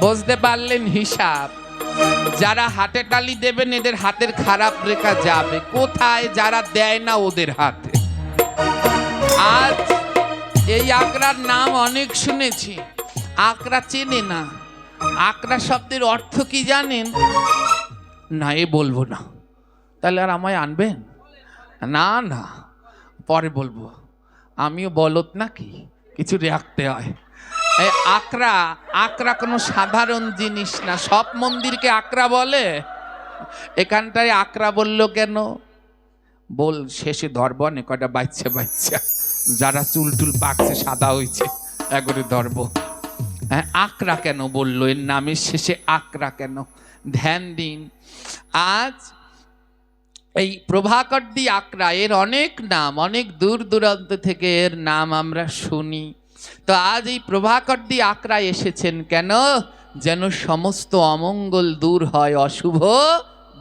বুঝতে পারলেন হিসাব? যারা হাতে তালি দেবেন এদের হাতের খারাপ রেখা যাবে কোথায়? যারা দেয় না ওদের হাতে। আজ এই আকরার নাম অনেক শুনেছি, আকরা চেনে না। আকরা শব্দের অর্থ কি জানেন? না, এ বলবো না। তাহলে আর আমায় আনবেন না? না, পরে বলবো। আমিও বলত নাকি, কিছু রাখতে হয়। এই আকরা, আকরা কোনো সাধারণ জিনিস না। সব মন্দিরকে আকরা বলে, এখানটায় আকরা বললো কেন? বল শেষে ধরব না কয়টা বাচ্চা বাচ্চা যারা চুল টুল পাকছে সাদা হয়েছে এগরে ধরব। হ্যাঁ, আকরা কেন বললো? এর নামের শেষে আকরা কেন? ধ্যান দিন। আজ এই প্রভাকরদি আকরা, এর অনেক নাম, অনেক দূর দূরান্ত থেকে এর নাম আমরা শুনি। তো আজ এই প্রভাকরদি আকরা এসেছেন কেন? যেন সমস্ত অমঙ্গল দূর হয়, অশুভ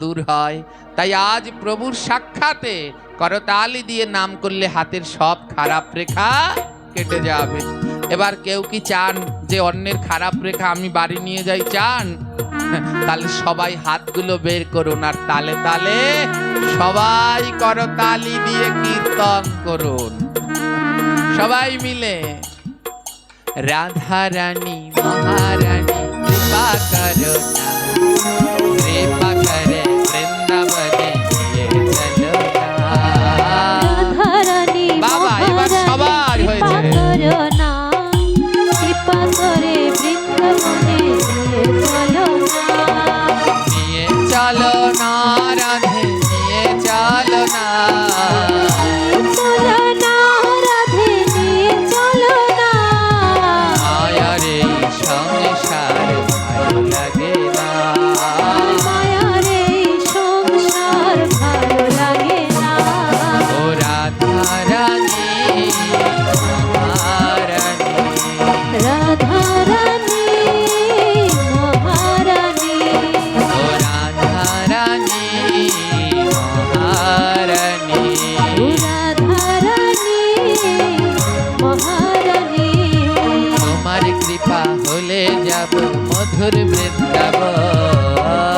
দূর হয়। তাই আজ প্রভুর সাক্ষাতে করতালি দিয়ে নাম করলে হাতের সব খারাপ রেখা কেটে যাবে। এবার কেউ কি চান যে অন্যের খারাপ রেখা আমি বাড়ি নিয়ে যাই? চান? তাহলে সবাই হাতগুলো বের করুন আর তালে তালে সবাই করতালি দিয়ে কীর্তন করুন সবাই মিলে। রাধা রানী মহারানী কৃপা করো না, কৃপা করে বৃন্দাবনে নিয়ে চলো না। রাধা রানী বাবা এবার সবার হয়েছে। করো না, কৃপা করে বৃন্দাবনে নিয়ে চলো না। নিয়ে চলো না রাধে, নিয়ে চলো না। চলো না রাধে, নিয়ে চলো না। মায়ার এই সংসার ভালো লাগে না, মায়ার এই সংসার ভালো লাগে না। ও রাধা রানী মহারানী। রাধা রানী মহারানী, ও রাধা রানী মহারানী। রাধা রানী মহারানী। তোমার কৃপা হলে যাব মধুর বৃন্দাবন,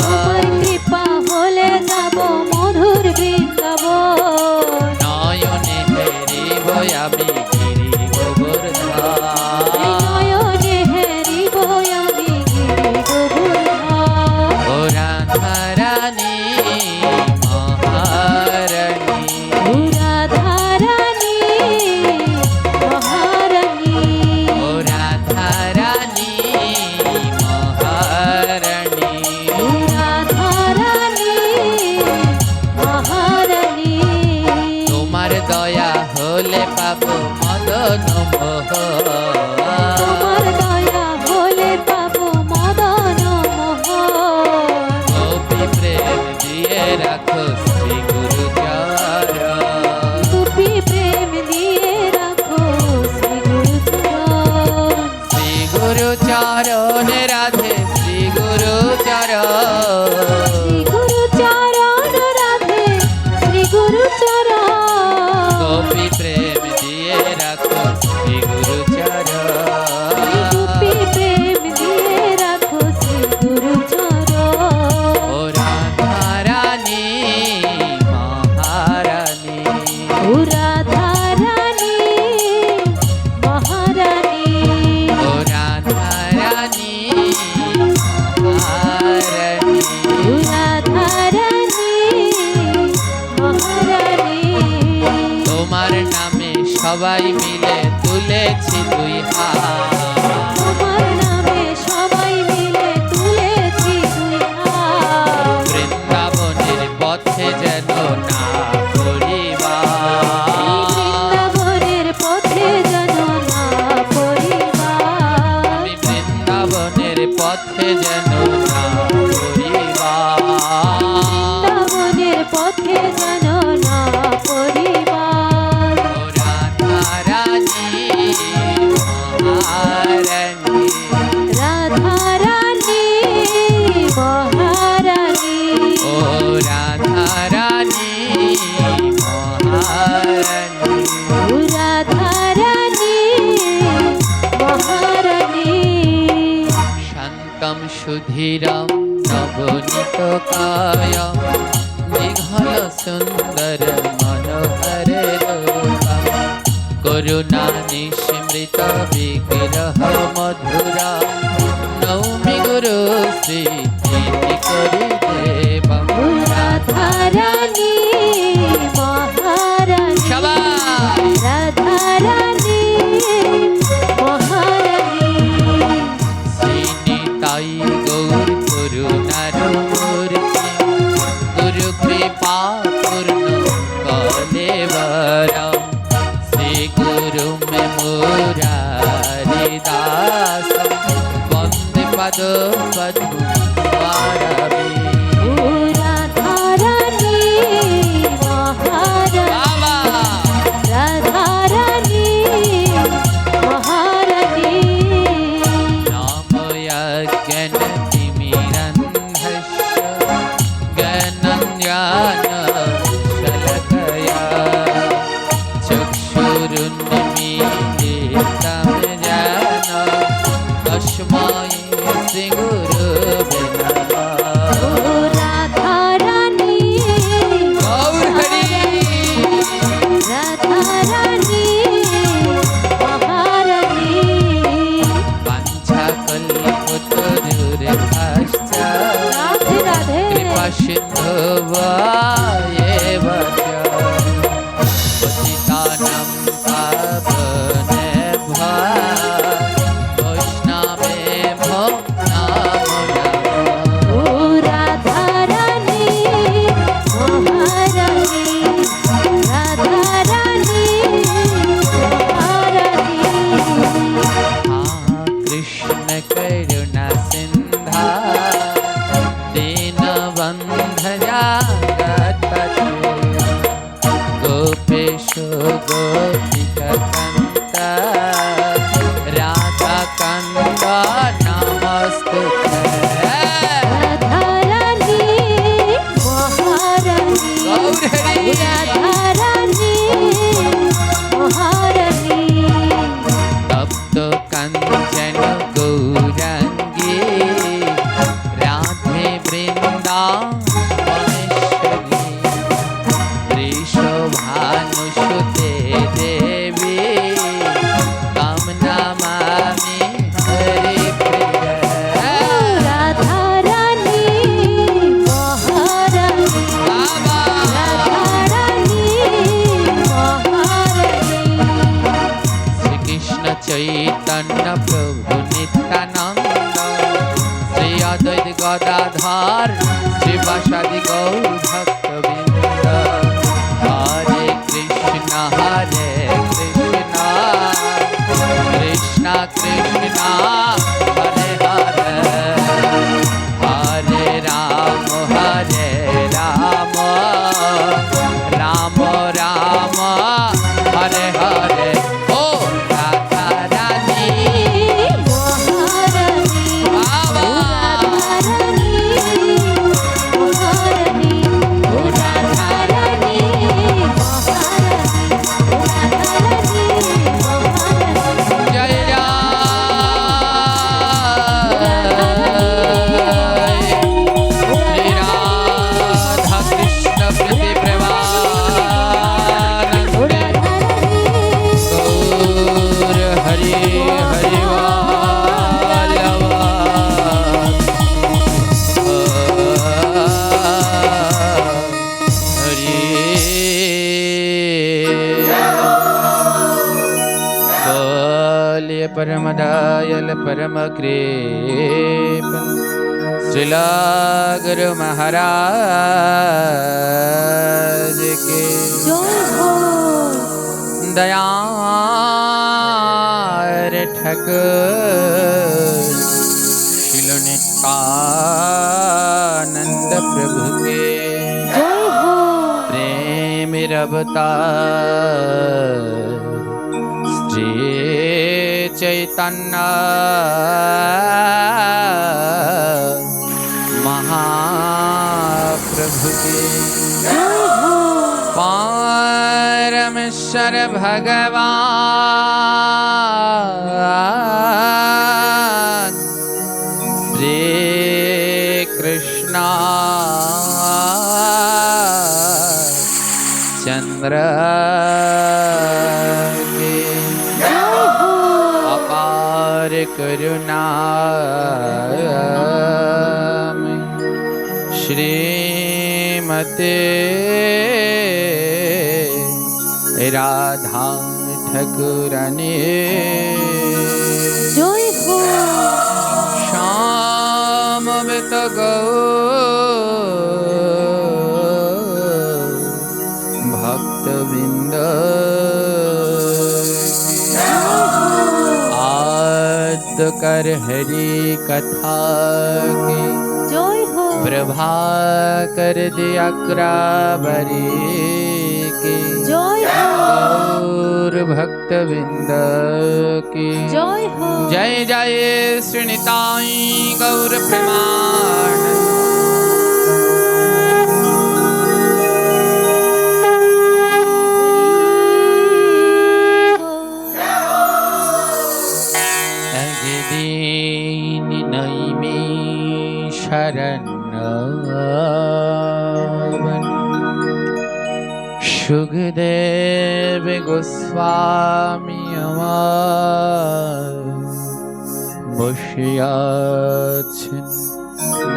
তোমার কৃপা হলে যাব মধুর বৃন্দাবন। নয়নে হেরিব আমি গিরি গোবর্ধন। নয়নে হেরিব আমি গিরি গোবর্ধন। ও রাধা রানী মহারানী। রাধা রানী মহারানী, ও রাধা রানী মহারানী। রাধা রানী মহারানী। তোমার দয়া হলে পাবো মদন মোহন, তোমার দয়া হলে পাবো মদন মোহন। গোপী প্রেম দিয়ে রাখো শ্রী গুরু চরণ। তুমি প্রেম দিয়ে রাখো শ্রী গুরু চরণ। শ্রী গুরু চরণ রাধে, শ্রী গুরু চরণ। শ্রী গুরু চরণ রাধে, শ্রী গুরু চরণ। গোপী প্রেম দিয়ে রাখো শ্রী গুরু চরণ। গোপী প্রেম দিয়ে রাখো শ্রী গুরু চরণ। ও রাধা রানী মহারানী। ও রাধা রানী মহারানী, ও রাধা রানী মহারানী। ও রাধা রানী মহারানী। তোমার নামে সবাই মিলে তুলেছি দুই হাত, তোমার নামে সবাই মিলে তুলেছি দুই হাত। বৃন্দাবনের পথে যেন না পরিবার। বৃন্দাবনের পথে যেন না পরিবার। আমি বৃন্দাবনের পথে যেন না পরিবার। বৃন্দাবনের পথে যেন না পরিবার। ও রাধা রানী মহারানী। রাধা রানী মহারানী, ও রাধা রানী মহারানী। ও রাধা রানী মহারানী। শান্ত तं सुधीरं नवनीतकायं दीघलसुन्दर मनोहररूपं करुणानिस्मृत विग्रह मधुरा नौमि गुरु श्रीदेवं রাধারানী মহারানী शाबाश রাধারানী মহারানী श्रीनिताई गौर करुणार मूर्ति गुरु कृपा पूर्ण कलेवरम श्री गुरु में मुरारी दास वंदे पद पद्म वारवी রাধারানী মহারানী बाबा রাধারানী মহারানী नाम यज्ञन तिमिरन्धस्य ज्ञानज्ञान शलकया चक्षुरुन्मीलितं येन तस्मै श्रीगुरवे नमः রাধারানী गौर हरि রাধারানী মহারানী वाञ्छाकल्पतरुरेखाश्च রাধে রাধে कृपा सिन्धुवायेव च पतितानां पावनेभ्यः वैष्णवेभ्यो नमो नमः ও রাধারানী মহারানী রাধারানী মহারানী कृष्ण करुणा सिन्धा दीनबन्धया गोपेशो गोपिकान्त राधाकान्त नमस्ते রাধারানী মহারানী गौर हरि রাধারানী মহারানী तप्त कंचन गौरांगी राधे वृंदावनेश्वरी वृषभानुसुते देवी तम नमामि हरिप्रिय রাধারানী মহারানী बाबा রাধারানী মহারানী श्री कृष्ण चैतन्य प्रभु नित्यानंद श्री अद्वैत गदाधर श्री वासादि गौर भक्तवृंद हरे कृष्ण कृष्ण कृष्ण हरे हरे हरे राम राम राम हरे हरे ओ राधा रानी মহারানী बाबा রাধারানী মহারানী রাধারানী মহারানী রাধারানী মহারানী जय जय श्री राधा कृष्ण प्रीति प्रेमानंद गौर हरि हरि बोलिए परम दयाल परम कृपा श्रीला गुरु महाराज के জয় হো दयार ठाकुर शिल नित्यानंद प्रभु के জয় হো प्रेम अवतार श्री चैतन्य महाप्रभु के परमेश्वर भगवान श्री चंद्र के জয় হো अपार करुणा में श्रीमते राधा ठाकुरानी জয় হো श्याम वित भक्तबिंद आद कर हरि कथा की জয় হো प्रभाकर दिया कराबरी की জয় হো गौर भक्तबिंद की জয় হো जय जय श्रीनिताई गौर प्रेमानंद। একদিন নইমি শরণ সুখদেব গোস্বামী আমার বসে আছেন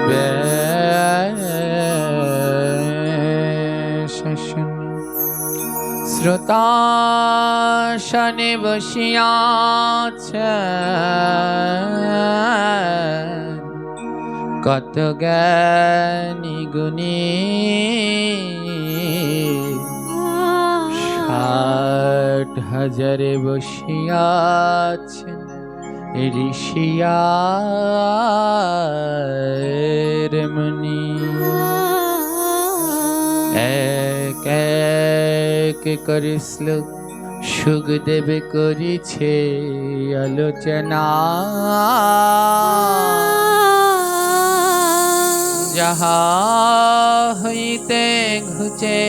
বেশাসনে শ্রোতাসনে বসিয়াছেন কত জ্ঞানী গুণী 60,000 বসিয়াছেন ঋষিয়ার মুনি এক এক করে শ্লোক সুখদেব করিছে আলোচনা যাহা হইতে ঘুচে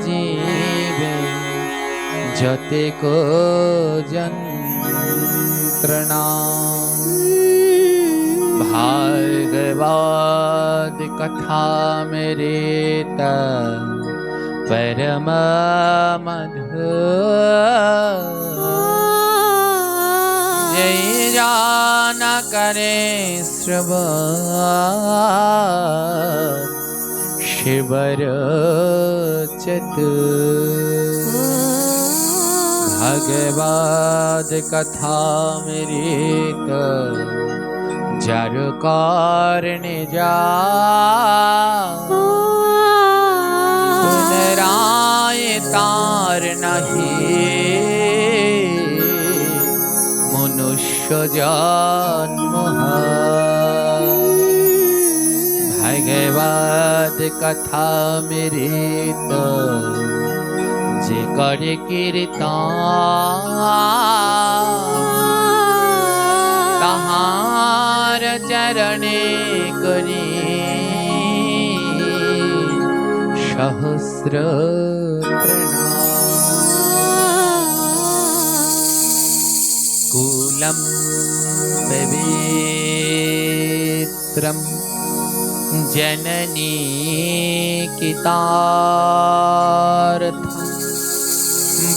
জীবে যতেক যন্ত্রণা भागवत कथा मेरे परम मधुर जय जान करे श्रवण शिवर चतुर भगवत कथा मेरे जर कारणे जा पुनराय तार नहीं मनुष्य जन्म भगवत कथा मेरे जे करे कीर्तन তাহার চরণে করি সহস্র প্রণাম কুলম পবিত্রম জননী কিতার্থ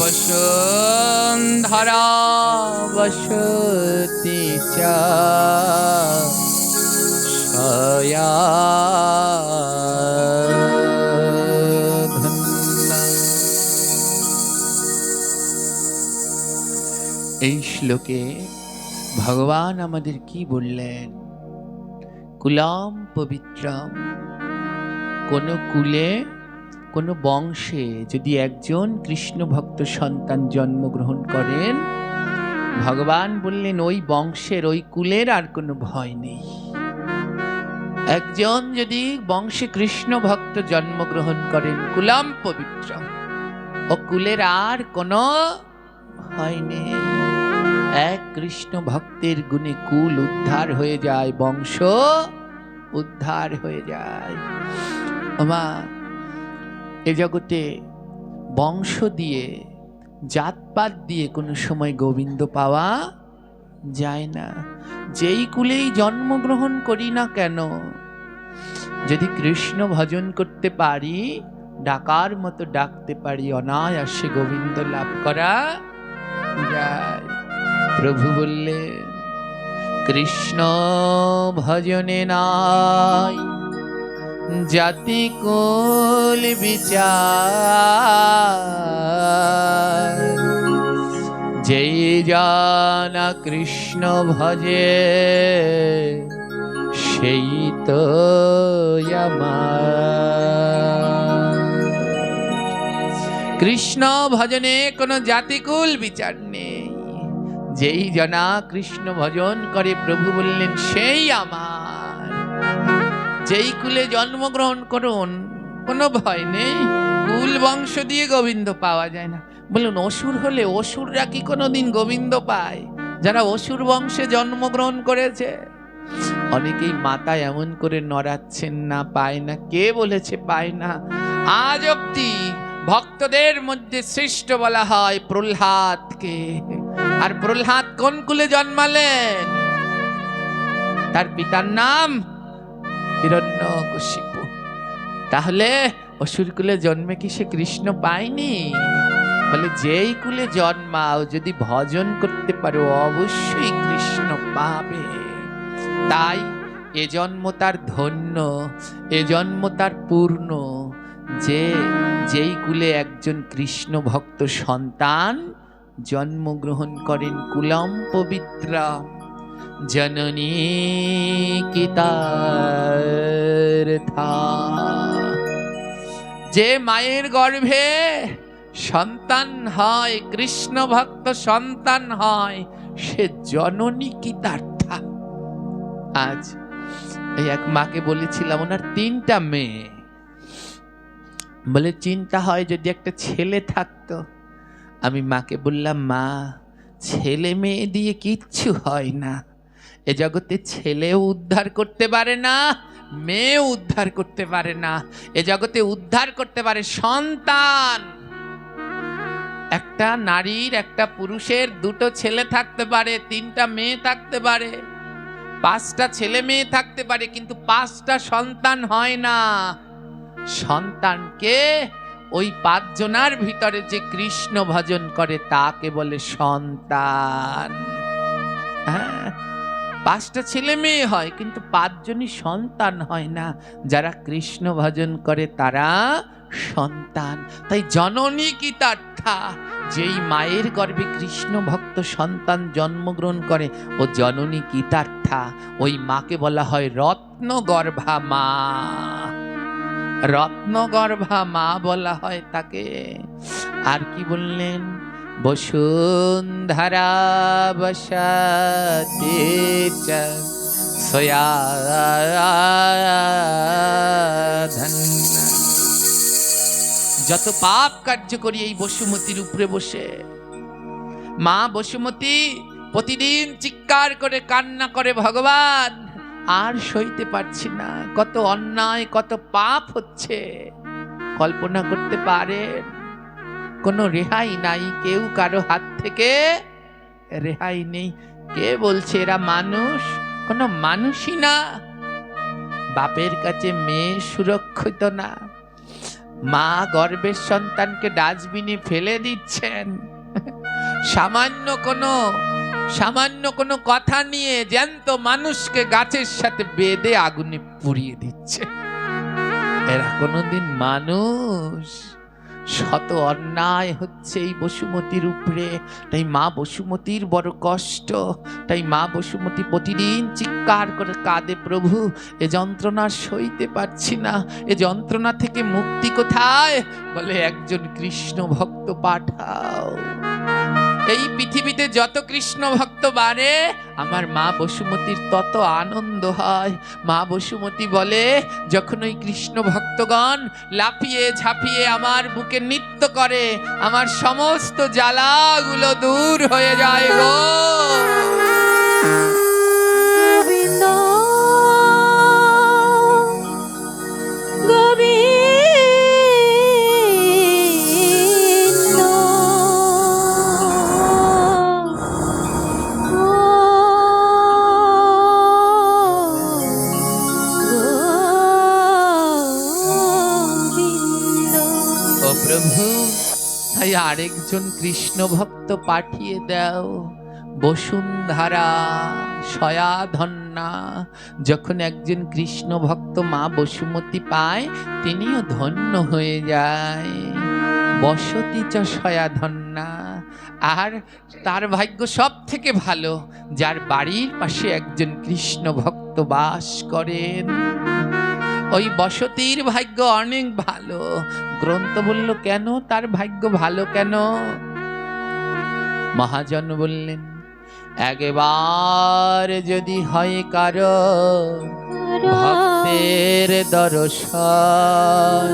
বসুন্ধরা বসতি চ শয়াধন্না। এই শ্লোকে ভগবান আমাদের কি বললেন? কুলাম পবিত্রম, কোন কুলে কোন বংশে যদি একজন কৃষ্ণ ভক্ত সন্তান জন্মগ্রহণ করেন, ভগবান বললেন ওই বংশের ওই কুলের আর কোনো ভয় নেই। একজন যদি বংশে কৃষ্ণ ভক্ত জন্মগ্রহণ করেন, কুলাম পবিত্রম, ও কুলের আর কোনো ভয় নেই। এক কৃষ্ণ ভক্তের গুণে কুল উদ্ধার হয়ে যায়, বংশ উদ্ধার হয়ে যায়। মা, এ জগতে বংশ দিয়ে জাতপাত দিয়ে কোনো সময় গোবিন্দ পাওয়া যায় না। যেই কুলেই জন্মগ্রহণ করি না কেন, যদি কৃষ্ণ ভজন করতে পারি, ডাকার মতো ডাকতে পারি, অনায়াসে গোবিন্দ লাভ করা যায়। প্রভু বললেন, কৃষ্ণ ভজনে নাই জাতি কুল বিচার, যেই জানা কৃষ্ণ ভজে সেই তো আমার। কৃষ্ণ ভজনে কোনো জাতিকুল বিচার নেই, যেই জনা কৃষ্ণ ভজন করে, প্রভু বললেন সেই আমার। যেই কুলে জন্মগ্রহণ করুন, কোনো ভয় নেই, কুল বংশ দিয়ে গোবিন্দ পাওয়া যায় না। বলুন, অসুর হলে অসুররা কি কোনোদিন গোবিন্দ পায়? যারা অসুর বংশে জন্মগ্রহণ করেছে, অনেকেই মাথা এমন করে নড়াচ্ছেন, না পায় না। কে বলেছে পায় না? আজ অব্দি ভক্তদের মধ্যে শ্রেষ্ঠ বলা হয় প্রহ্লাদকে। আর প্রহ্লাদ কোন কুলে জন্মালেন? তার পিতার নাম হিরণ্যকশিপু। তাহলে অসুর কুলে জন্মে কি সে কৃষ্ণ পায়নি? বলে, যেই কুলে জন্মাও যদি ভজন করতে পারো অবশ্যই কৃষ্ণ পাবে। তাই এ জন্ম তার ধন্য, এ জন্ম তার পূর্ণ, যে যেই কুলে একজন কৃষ্ণ ভক্ত সন্তান জন্মগ্রহণ করেন। কুলম পবিত্র জননী কিতার্থা। যে মায়ের গর্ভে সন্তান হয়, কৃষ্ণ ভক্ত সন্তান হয়, সে জননী কিতার্থা। আজ এই এক মাকে বলেছিলাম, ওনার 3টা মেয়ে। বলে, চিন্তা হয় যদি একটা ছেলে থাকতো। আমি মাকে বললাম, মা, ছেলে মেয়ে দিয়ে কিচ্ছু হয় না। এ জগতে ছেলেও উদ্ধার করতে পারে না, মেয়েও উদ্ধার করতে পারে না। এ জগতে উদ্ধার করতে পারে সন্তান। একটা নারীর, একটা পুরুষের 2টো ছেলে থাকতে পারে, 3টা মেয়ে থাকতে পারে, 5টা ছেলে মেয়ে থাকতে পারে, কিন্তু 5টা সন্তান হয় না। সন্তানকে ওই 5 জনার ভিতরে যে কৃষ্ণ ভজন করে তাকে বলে সন্তান। হ্যাঁ, 5টা ছেলে মেয়ে হয়, কিন্তু 5 জনই সন্তান হয় না। যারা কৃষ্ণ ভজন করে তারা সন্তান। তাই জননী কিতার্থা, যেই মায়ের গর্ভে কৃষ্ণ ভক্ত সন্তান জন্মগ্রহণ করে ও জননী কিতার্থা, ওই মাকে বলা হয় রত্নগর্ভা মা। রত্নগর্ভা মা বলা হয় তাকে। আর কি বললেন? বসুন্ধরা বসতি চ সয়াধন্যা। যত পাপ কার্য করি এই বসুমতির উপরে বসে। মা বসুমতী প্রতিদিন চিৎকার করে কান্না করে, ভগবান আর সইতে পারছি না, কত অন্যায়, কত পাপ হচ্ছে। কল্পনা করতে পারেন? কোনো রেহাই নাই, কেউ কারো হাত থেকে রেহাই নেই। কে বলছে এরা মানুষ? কোনো মানুষই না। বাপের কাছে মেয়ে সুরক্ষিত না। মা গর্ভের সন্তানকে ডাস্টবিনে ফেলে দিচ্ছেন। সামান্য কোনো কথা নিয়ে জ্যান্ত মানুষকে গাছের সাথে বেঁধে আগুনে পুড়িয়ে দিচ্ছে। এরা কোনোদিন মানুষ? শত অন্যায় হচ্ছে এই বসুমতির উপরে। তাই মা বসুমতির বড় কষ্ট। তাই মা বসুমতী প্রতিদিন চিৎকার করে কাঁদে, প্রভু এ যন্ত্রণা সইতে পারছি না, এ যন্ত্রণা থেকে মুক্তি কোথায়? বলে, একজন কৃষ্ণ ভক্ত পাঠাও। এই পৃথিবীতে যত কৃষ্ণ ভক্ত বাড়ে, আমার মা বসুমতির তত আনন্দ হয়। মা বসুমতী বলে, যখন ওই কৃষ্ণ ভক্তগণ লাফিয়ে ঝাঁপিয়ে আমার বুকে নৃত্য করে, আমার সমস্ত জ্বালাগুলো দূর হয়ে যায় গো। গোবিন্দ গোবিন্দ গোবিন্দ। তাই আরেকজন কৃষ্ণ ভক্ত পাঠিয়ে দাও, বসুন্ধরা সয়াধন্যা। যখন একজন কৃষ্ণ ভক্ত মা বসুমতী পায়, তিনিও ধন্য হয়ে যায়। বসতি চ সয়াধন্যা। আর তার ভাগ্য সব থেকে ভালো, যার বাড়ির পাশে একজন কৃষ্ণ ভক্ত বাস করেন। ওই বসতির ভাগ্য অনেক ভালো। গ্রন্থ বলল কেন তার ভাগ্য ভালো কেন? মহাজন বললেন, একবার যদি হয় কারো ভক্তের দর্শন,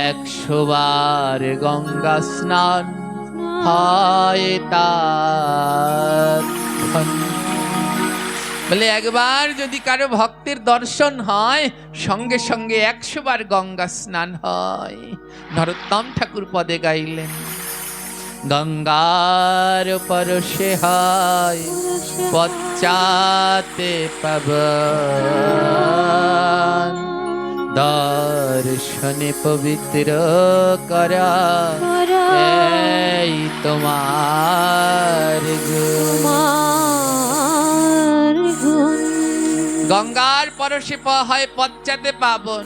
100 বার গঙ্গা স্নান হয় তার। বলে একবার যদি কারো ভক্তের দর্শন হয়, সঙ্গে সঙ্গে 100 বার গঙ্গা স্নান হয়। নরোত্তম ঠাকুর পদে গাইলেন, গঙ্গার পরশে হয় পশ্চাতে পাবন, দর্শনে পবিত্র করা এই তোমার গুণ। গঙ্গার পরশে হয় পশ্চাতে পাবন।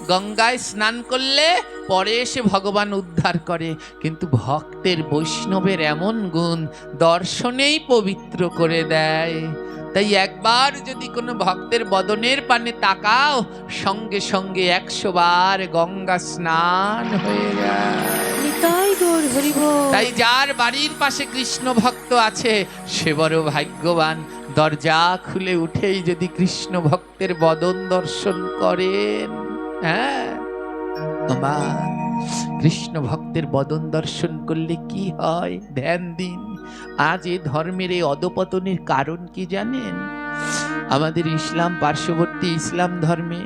গঙ্গায় স্নান করলে পরে এসে ভগবান উদ্ধার করে, কিন্তু ভক্তের বৈষ্ণবের এমন গুণ, দর্শনেই পবিত্র করে দেয়। তাই একবার যদি কোনো ভক্তের বদনের পানে তাকাও, সঙ্গে সঙ্গে 100 বার গঙ্গা স্নান হয়ে যায়। তাই যার বাড়ির পাশে কৃষ্ণ ভক্ত আছে, সে বড় ভাগ্যবান। দরজা খুলে উঠেই যদি কৃষ্ণ ভক্তের বদন দর্শন করেন, হ্যাঁ মা, কৃষ্ণ ভক্তের বদন দর্শন করলে কি হয় ধ্যান দিন। আজ এ ধর্মের এই অধপতনের কারণ কি জানেন? আমাদের ইসলাম পার্শ্ববর্তী ইসলাম ধর্মে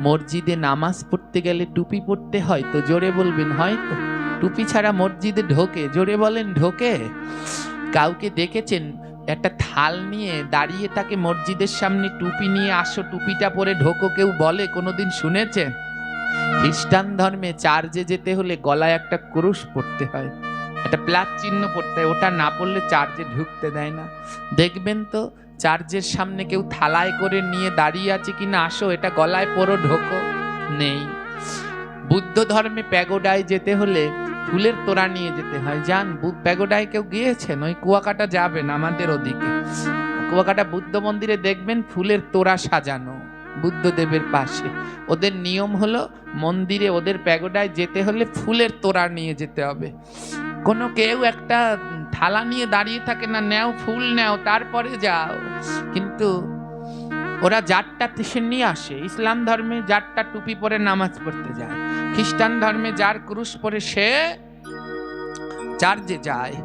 মসজিদে নামাজ পড়তে গেলে টুপি পড়তে হয় তো? জোরে বলবেন হয় তো? টুপি ছাড়া মসজিদে ঢোকে? জোরে বলেন ঢোকে? কাউকে দেখেছেন একটা থাল নিয়ে দাঁড়িয়ে থাকে মসজিদের সামনে, টুপি নিয়ে আসো, টুপিটা পরে ঢোকো, কেউ বলে? কোনোদিন শুনেছেন? খ্রিস্টান ধর্মে চার্চে যেতে হলে গলায় একটা ক্রুশ পড়তে হয়, একটা প্লাস চিহ্ন পড়তে হয়, ওটা না পড়লে চার্চে ঢুকতে দেয় না। দেখবেন তো চার্চের সামনে কেউ থালায় করে নিয়ে দাঁড়িয়ে আছে কিনা, আসো এটা গলায় পরো ঢোকো, নেই। বুদ্ধ ধর্মে প্যাগোডায় যেতে হলে ফুলের তোড়া নিয়ে যেতে হয়। যান প্যাগোডায় কেউ গিয়েছেন? ওই কুয়াকাটা যাবেন আমাদের ওদিকে, কুয়াকাটা বুদ্ধ মন্দিরে দেখবেন ফুলের তোড়া সাজানো বুদ্ধদেবের পাশে। ওদের নিয়ম হলো মন্দিরে ওদের প্যাগোডায় যেতে হলে ফুলের তোড়া নিয়ে যেতে হবে। কোনো কেউ একটা থালা নিয়ে দাঁড়িয়ে থাকে না, নেও ফুল নেও তারপরে যাও। কিন্তু ওরা যারটা সে নিয়ে আসে। ইসলাম ধর্মে যারটা টুপি পরে নামাজ পড়তে যায়, খ্রিস্টান ধর্মে যার ক্রুশ পরে সে চার্চে যায়,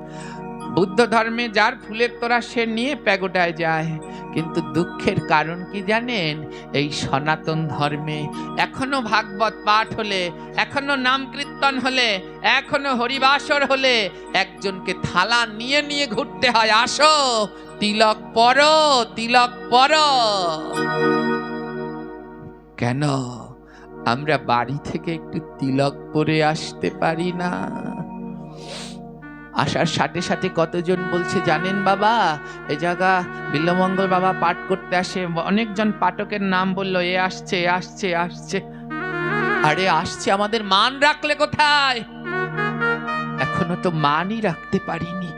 বুদ্ধ ধর্মে যার ফুলের তোড়া সে নিয়ে প্যাগোডায় যায়। কিন্তু দুঃখের কারণ কি জানেন? এই সনাতন ধর্মে এখনো ভাগবত পাঠ হলে, এখনো নাম কীর্তন হলে, এখনো হরিবাসর হলে একজনকে থালা নিয়ে নিয়ে ঘুরতে হয়, আসো তিলক পরো, তিলক পরো। কেন আমরা বাড়ি থেকে একটু তিলক পরে আসতে পারি না? আসার সাথে সাথে কতজন বলছে জানেন বাবা, এই জায়গা বিল্লমঙ্গল বাবা পাঠ করতে আসে, অনেকজন পাঠকের নাম বললো, এ আসছে এ আসছে আসছে। আরে আসছে, আমাদের মান রাখলে কোথায়? এখনো তো মানই রাখতে পারিনি।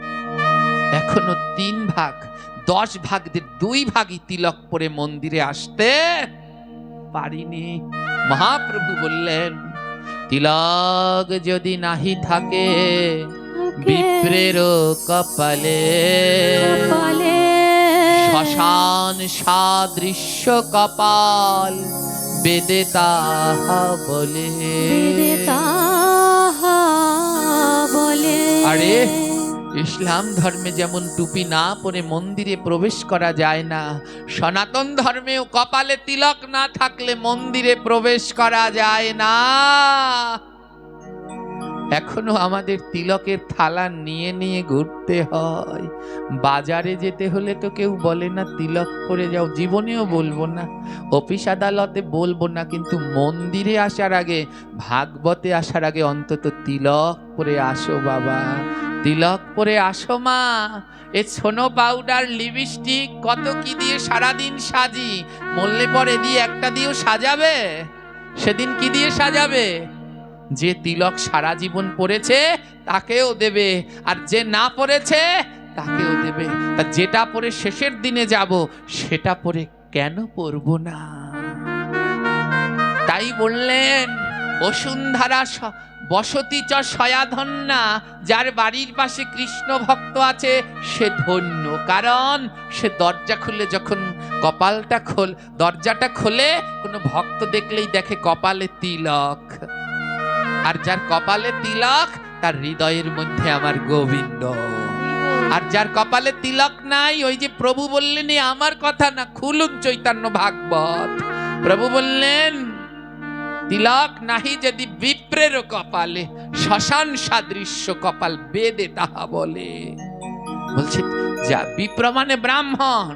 এখনো 3 ভাগ, 10 ভাগদের 2 ভাগই তিলক পরে মন্দিরে আসতে পারিনি। মহাপ্রভু বললেন, তিলক যদি নাহি থাকে বিপ্রের কপালে, শ্মশান সাদৃশ্য কপাল বেদে তাহা বলে। আরে ইসলাম ধর্মে যেমন টুপি না পরে মন্দিরে প্রবেশ করা যায় না, সনাতন ধর্মেও কপালে তিলক না থাকলে মন্দিরে প্রবেশ করা যায় না। এখনো আমাদের তিলকের থালা নিয়ে নিয়ে ঘুরতে হয়। বাজারে যেতে হলে তো কেউ বলে না তিলক পরে যাও, জীবনেও বলবো না, অফিস আদালতে বলবো না, কিন্তু মন্দিরে আসার আগে, ভাগবতে আসার আগে অন্তত তিলক পরে আসো বাবা, তিলক পরে আসো মা। এ ছোনো পাউডার লিপস্টিক কত কি দিয়ে সারাদিন সাজি, মরলে পরে দিয়ে একটা দিয়েও সাজাবে? সেদিন কি দিয়ে সাজাবে? যে তিলক সারা জীবন পড়েছে তাকেও দেবে, আর যে না পড়েছে তাকেও দেবে। তা যেটা পরে শেষের দিনে যাব সেটা পরে কেন পরবো না? তাই বললেন বসুন্ধরা বসতি চ সয়াধন্যা, যার বাড়ির পাশে কৃষ্ণ ভক্ত আছে সে ধন্য, কারণ সে দরজা খুলে যখন দরজাটা খোলে কোনো ভক্ত দেখলেই দেখে কপালে তিলক, আর যার কপালে তিলক তার হৃদয়ের মধ্যে আমার গোবিন্দ। আর যার কপালে তিলক নাই, ওই যে প্রভু বললেন, আমার কথা না, খুলুন চৈতন্য ভাগবত। প্রভু বললেন তিলক নাহি যদি বিপ্রের কপালে, শ্মশান সাদৃশ্য কপাল বেদে তাহা বলে। বলছে যা বিপ্র মানে ব্রাহ্মণ,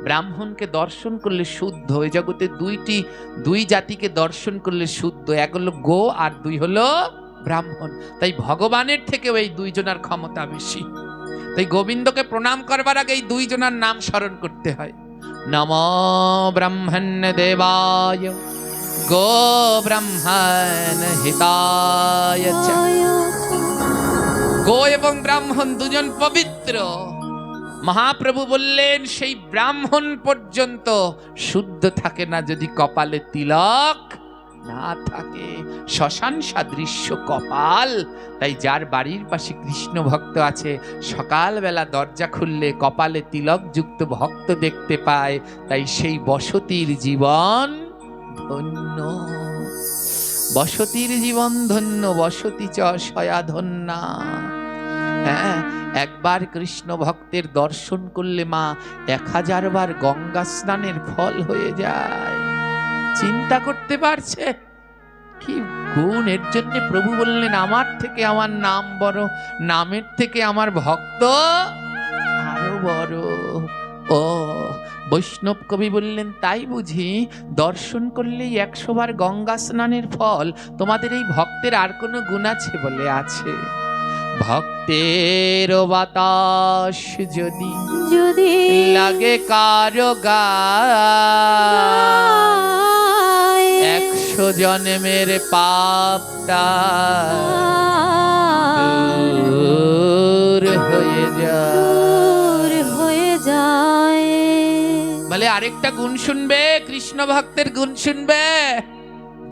ব্রাহ্মণকে দর্শন করলে শুদ্ধ। ওই জগতে দুই জাতিকে দর্শন করলে শুদ্ধ, এক হলো গো আর দুই হলো ব্রাহ্মণ। তাই ভগবানের থেকেও এই দুইজনের ক্ষমতা বেশি। তাই গোবিন্দকে প্রণাম করবার আগে এই দুইজনের নাম স্মরণ করতে হয়। নমো ব্রহ্মণ্য দেবায় গো ব্রাহ্মণ হিতায় চ। গো এবং ব্রাহ্মণ দুজন পবিত্র। মহাপ্রভু বললেন সেই ব্রাহ্মণ পর্যন্ত শুদ্ধ থাকে না যদি কপালে তিলক না থাকে, শ্মশান সাদৃশ্য কপাল। তাই যার বাড়ির পাশে কৃষ্ণ ভক্ত আছে, সকালবেলা দরজা খুললে কপালে তিলক যুক্ত ভক্ত দেখতে পায়, তাই সেই বসতির জীবন ধন্য। বসতির জীবন ধন্য, বসতি চ সয়াধন্যা। হ্যাঁ, একবার কৃষ্ণ ভক্তের দর্শন করলে মা 1000 বার গঙ্গা স্নানের ফল হয়ে যায়। চিন্তা করতে পারছে কি গুণ? এর জন্য প্রভু বললেন আমার থেকে আমার নাম বড়, নামের থেকে আমার ভক্ত আরো বড়। ও বৈষ্ণব কবি বললেন তাই বুঝি দর্শন করলেই 100 বার গঙ্গা স্নানের ফল? তোমাদের এই ভক্তের আর কোনো গুণ আছে? বলে আছে। ভক্তের বাতাস যদি লাগে কারো গায়, 100 জন্মের পাপটা দূর হয়ে যায়। বলে আরেকটা গুণ শুনবে, কৃষ্ণ ভক্তের গুণ শুনবে।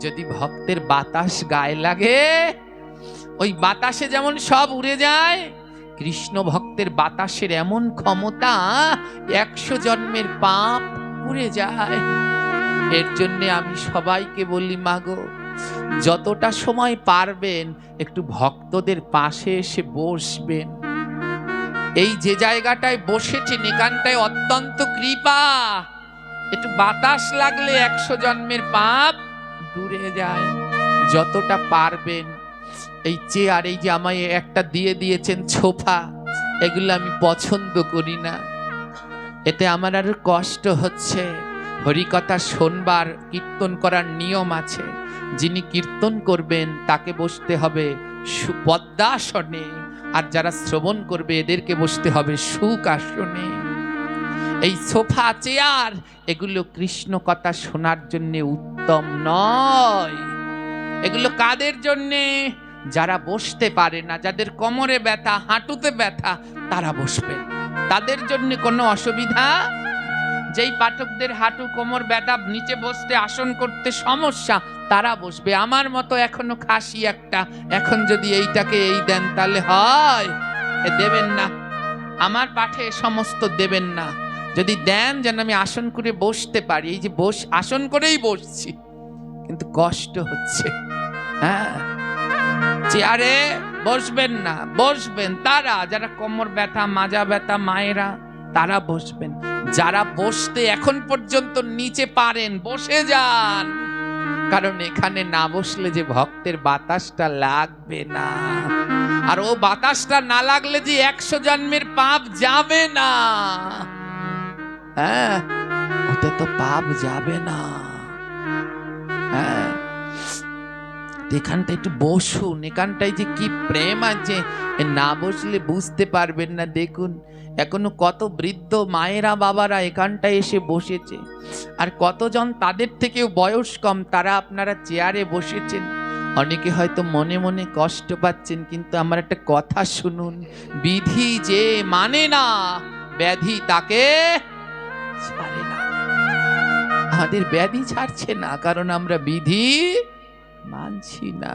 যদি ভক্তের বাতাস গায়ে লাগে, ওই বাতাসে যেমন সব উড়ে যায়, কৃষ্ণ ভক্তের বাতাসের এমন ক্ষমতা 100 জন্মের পাপ উড়ে যায়। এর জন্য আমি সবাইকে বলি মাগো, যতটা সময় পারবেন একটু ভক্তদের পাশে এসে বসবেন। এই যে জায়গাটায় বসেছেন এখানটায় অত্যন্ত কৃপা, একটু বাতাস লাগলে 100 জন্মের পাপ দূরে যায়। যতটা পারবেন এই চেয়ার, এই যে আমায় একটা দিয়ে দিয়েছেন সোফা, এগুলো আমি পছন্দ করি না, এতে আমার আরো কষ্ট হচ্ছে। হরিকথা শোনবার, কীর্তন করার নিয়ম আছে। যিনি কীর্তন করবেন তাকে বসতে হবে পদ্মাসনে, আর যারা শ্রবণ করবে এদেরকে বসতে হবে সুখাসনে। এই সোফা চেয়ার এগুলো কৃষ্ণ কথা শোনার জন্য উত্তম নয়। এগুলো কাদের জন্যে? যারা বসতে পারে না, যাদের কোমরে ব্যথা, হাঁটুতে ব্যথা, তারা বসবে। তাদের জন্য কোনো অসুবিধা। যেই পাঠকদের হাঁটু কোমর ব্যথা, নিচে বসতে আসন করতে সমস্যা, তারা বসবে। আমার মতো এখনো খাসি একটা, এখন যদি এইটাকে এই দেন তাহলে হয়? দেবেন না, আমার পাঠে সমস্ত দেবেন না। যদি দেন যেন আমি আসন করে বসতে পারি। এই যে আসন করেই বসছি, কিন্তু কষ্ট হচ্ছে। হ্যাঁ, চেয়ারে বসবেন না, বসবেন তারা যারা কোমর ব্যথা, মাজা ব্যথা, মায়েরা, তারা বসবেন। যারা বসতে এখন পর্যন্ত নিচে পারেন বসে যান, কারণ এখানে না বসলে যে ভক্তের বাতাসটা লাগবে না, আর ও বাতাসটা না লাগলে যে 100 জন্মের পাপ যাবে না। হ্যাঁ, ওতে তো পাপ যাবে না। হ্যাঁ, এখানটা একটু বসুন, এখানটায় যে কি প্রেম আছে না বসলে বুঝতে পারবেন না। দেখুন এখনো কত বৃদ্ধ মায়েরা বাবারা এখানটায় এসে বসেছে, আর কতজন তাদের থেকেও বয়স কম, তারা আপনারা চেয়ারে বসেছেন। অনেকে হয়তো মনে মনে কষ্ট পাচ্ছেন, কিন্তু আমার একটা কথা শুনুন, বিধি যে মানে না ব্যাধি তাকে ছাড়ে না। আমাদের ব্যাধি ছাড়ছে না, কারণ আমরা বিধি মানছি না।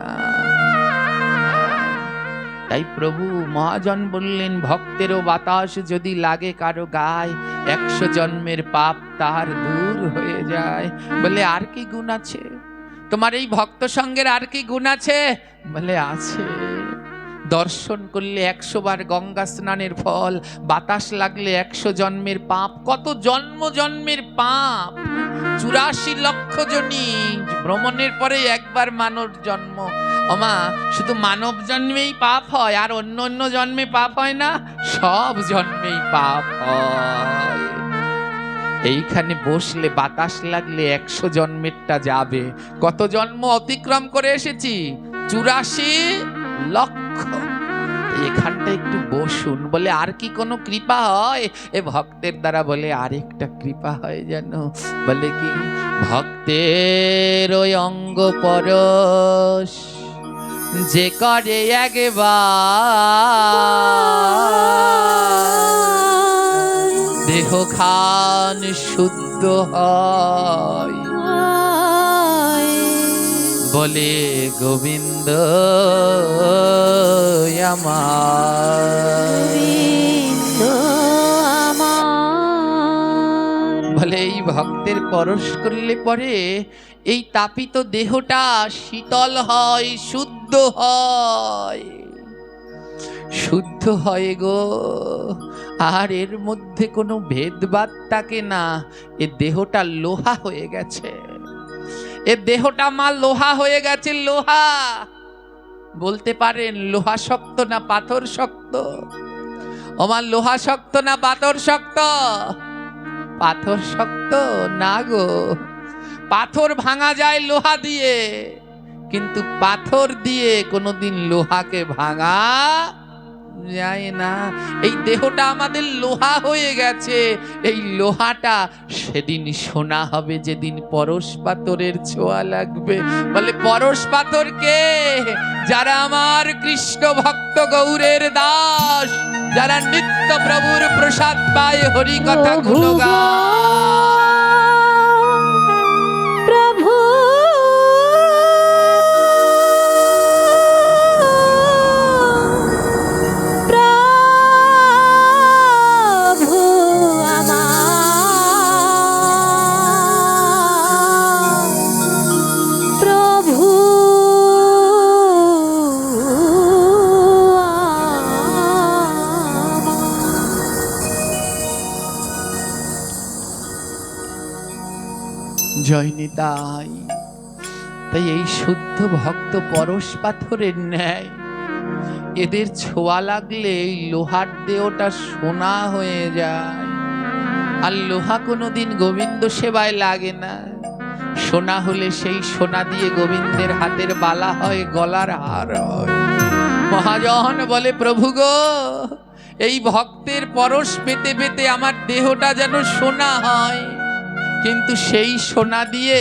তাই প্রভু মহাজন বললেন, ভক্তেরও বাতাস যদি লাগে কারো গায়ে, 100 জন্মের পাপ তার দূর হয়ে যায়। বলে আর কি গুণ আছে তোমার এই ভক্ত সঙ্গের, আর কি গুণ আছে? বলে আছে, দর্শন করলে 100 বার গঙ্গা স্নানের ফল, বাতাস লাগলে 100 জন্মের পাপ। কত জন্ম জন্মের পাপ, 84 লক্ষ জনি ভ্রমণের পরে একবার মানব জন্ম। ওমা, শুধু মানব জন্মেই পাপ হয় আর অন্য অন্য জন্মে পাপ হয় না? সব জন্মেই পাপ হয়। এইখানে বসলে বাতাস লাগলে 100 জন্মেরটা যাবে। কত জন্ম অতিক্রম করে এসেছি? 84 লক্ষ। এখানটা একটু বসুন। বলে আর কি কোনো কৃপা হয় এ ভক্তের দ্বারা? বলে আরেকটা কৃপা হয় জানো? বলে কি? ভক্তের ওই অঙ্গ পরশ যে করে একবার, দেহ খান শুদ্ধ হয়। বলে গোবিন্দ আমার, বলে এই ভক্তের পরশ করলে পরে এই তাপিত দেহটা শীতল হয়, শুদ্ধ হয়, শুদ্ধ হয় গো। আর এর মধ্যে কোনো ভেদভাব থাকে না। এ দেহটা লোহা হয়ে গেছে, এ দেহটা মা লোহা হয়ে গেছে। লোহা বলতে পারেন লোহা শক্ত না পাথর শক্ত? ওমা লোহা শক্ত না পাথর শক্ত? পাথর শক্ত না গো। পাথর ভাঙা যায় লোহা দিয়ে, কিন্তু পাথর দিয়ে কোনোদিন লোহাকে ভাঙা যায় না। এই দেহটা আমাদের লোহা হয়ে গেছে। এই লোহাটা সেদিন সোনা হবে যেদিন পরশ পাথরের ছোঁয়া লাগবে। বলে পরশ পাথর কে? যারা আমার কৃষ্ণ ভক্ত গৌরের দাস, যারা নিত্য প্রভুর প্রসাদ পায়, হরি কথা গুলো গায়। জয় নিতাই। তাই এই শুদ্ধ ভক্ত পরশ পাথরের ন্যায়, এদের ছোঁয়া লাগলে এই লোহার দেহটা সোনা হয়ে যায়। আর লোহা কোনোদিন গোবিন্দ সেবায় লাগে না। সোনা হলে সেই সোনা দিয়ে গোবিন্দের হাতের বালা হয়, গলার হার হয়। মহাজন বলে প্রভু গো, এই ভক্তের পরশ পেতে পেতে আমার দেহটা যেন সোনা হয়, কিন্তু সেই সোনা দিয়ে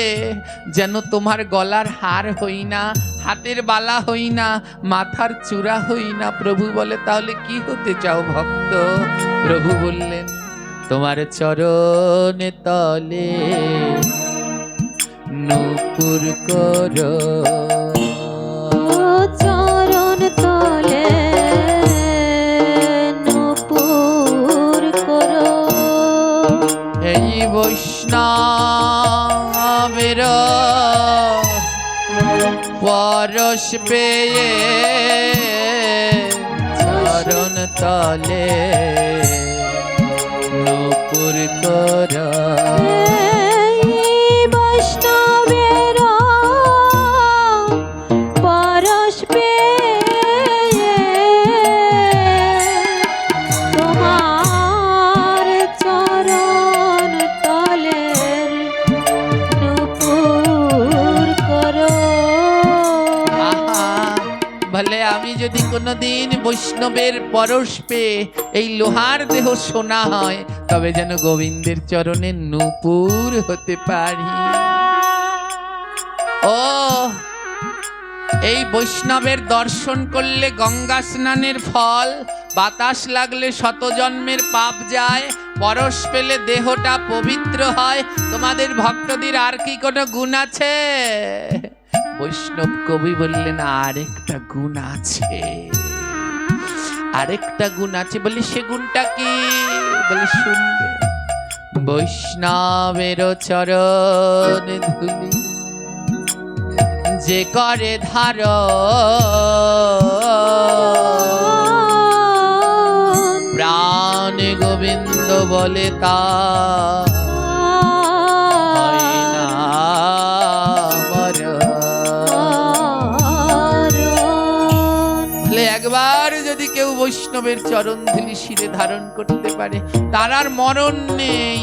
যেন তোমার গলার হার হই না, হাতের বালা হই না, মাথার চূড়া হই না। প্রভু বলে তাহলে কি হতে চাও ভক্ত? প্রভু বললেন তোমার চরণে তলে নূপুর করো, চরণ তলে নূপুর করো। এই বৈষ্ণবের পরশ পেয়ে চরণ তলে নূপুর করো। বৈষ্ণবের পরশ পেয়ে তোমার চরণ তলের নূপুর করো। যদি কোনোদিন বৈষ্ণবের পরশ পেয়ে এই লোহার দেহ সোনা হয়, তবে যেন গোবিন্দের চরণে নূপুর হতে পারি। ও এই বৈষ্ণবের দর্শন করলে গঙ্গা স্নানের ফল, বাতাস লাগলে শত জন্মের পাপ যায়, পরশ পেলে দেহটা পবিত্র হয়। তোমাদের ভক্তদের আর কি কোনো গুণ আছে? বৈষ্ণব কবি বললেন আরেকটা গুণ আছে, আরেকটা গুণ আছে। বলি সে গুণটা কি? বলে শুনবে। বৈষ্ণবের চরণ ধুলি যে করে ধারণ, প্রাণ গোবিন্দ বলে তা হয় না মরণ। বলে একবার যদি কেউ বৈষ্ণবের চরণ ধুলি শিরে ধারণ করতে পারে, তার আর মরণ নেই,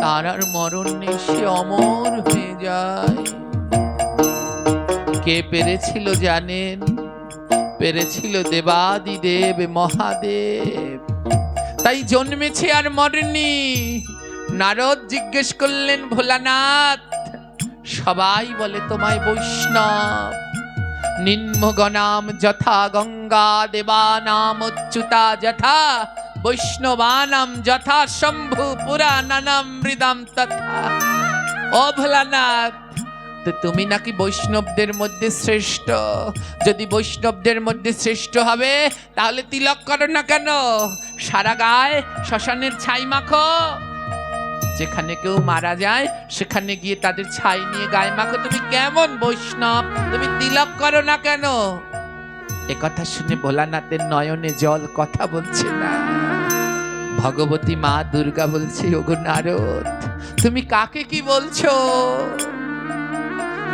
তার আর মরণ নেই, সে অমর হয়ে যায়। কে পেরেছিল জানেন? পেরেছিল দেবাদিদেব মহাদেব, তাই জন্মেছে আর মরেনি। নারদ জিজ্ঞেস করলেন ভোলানাথ, সবাই বলে তোমায় বৈষ্ণব, নিম্নগণাম যথা গঙ্গা দেবানাম অচ্যুতা যথা বৈষ্ণবানাম যথা শম্ভু পুরাণানাম মৃদাম তথা। ও ভোলানাথ, তো তুমি নাকি বৈষ্ণবদের মধ্যে শ্রেষ্ঠ। যদি বৈষ্ণবদের মধ্যে শ্রেষ্ঠ হবে তাহলে তিলক করো না কেন? সারা গায়ে শ্মশানের ছাই মাখো। যেখানে কেউ মারা যায় সেখানে গিয়ে তাদের ছাই নিয়ে গায়ে মাখো। তুমি কেমন বৈষ্ণব? তুমি তিলক করো না কেন? এ কথা শুনে ভোলানাথের নয়নে জল, কথা বলছে না। ভগবতী মা দুর্গা বলছে, ওগো নারদ, তুমি কাকে কি বলছো?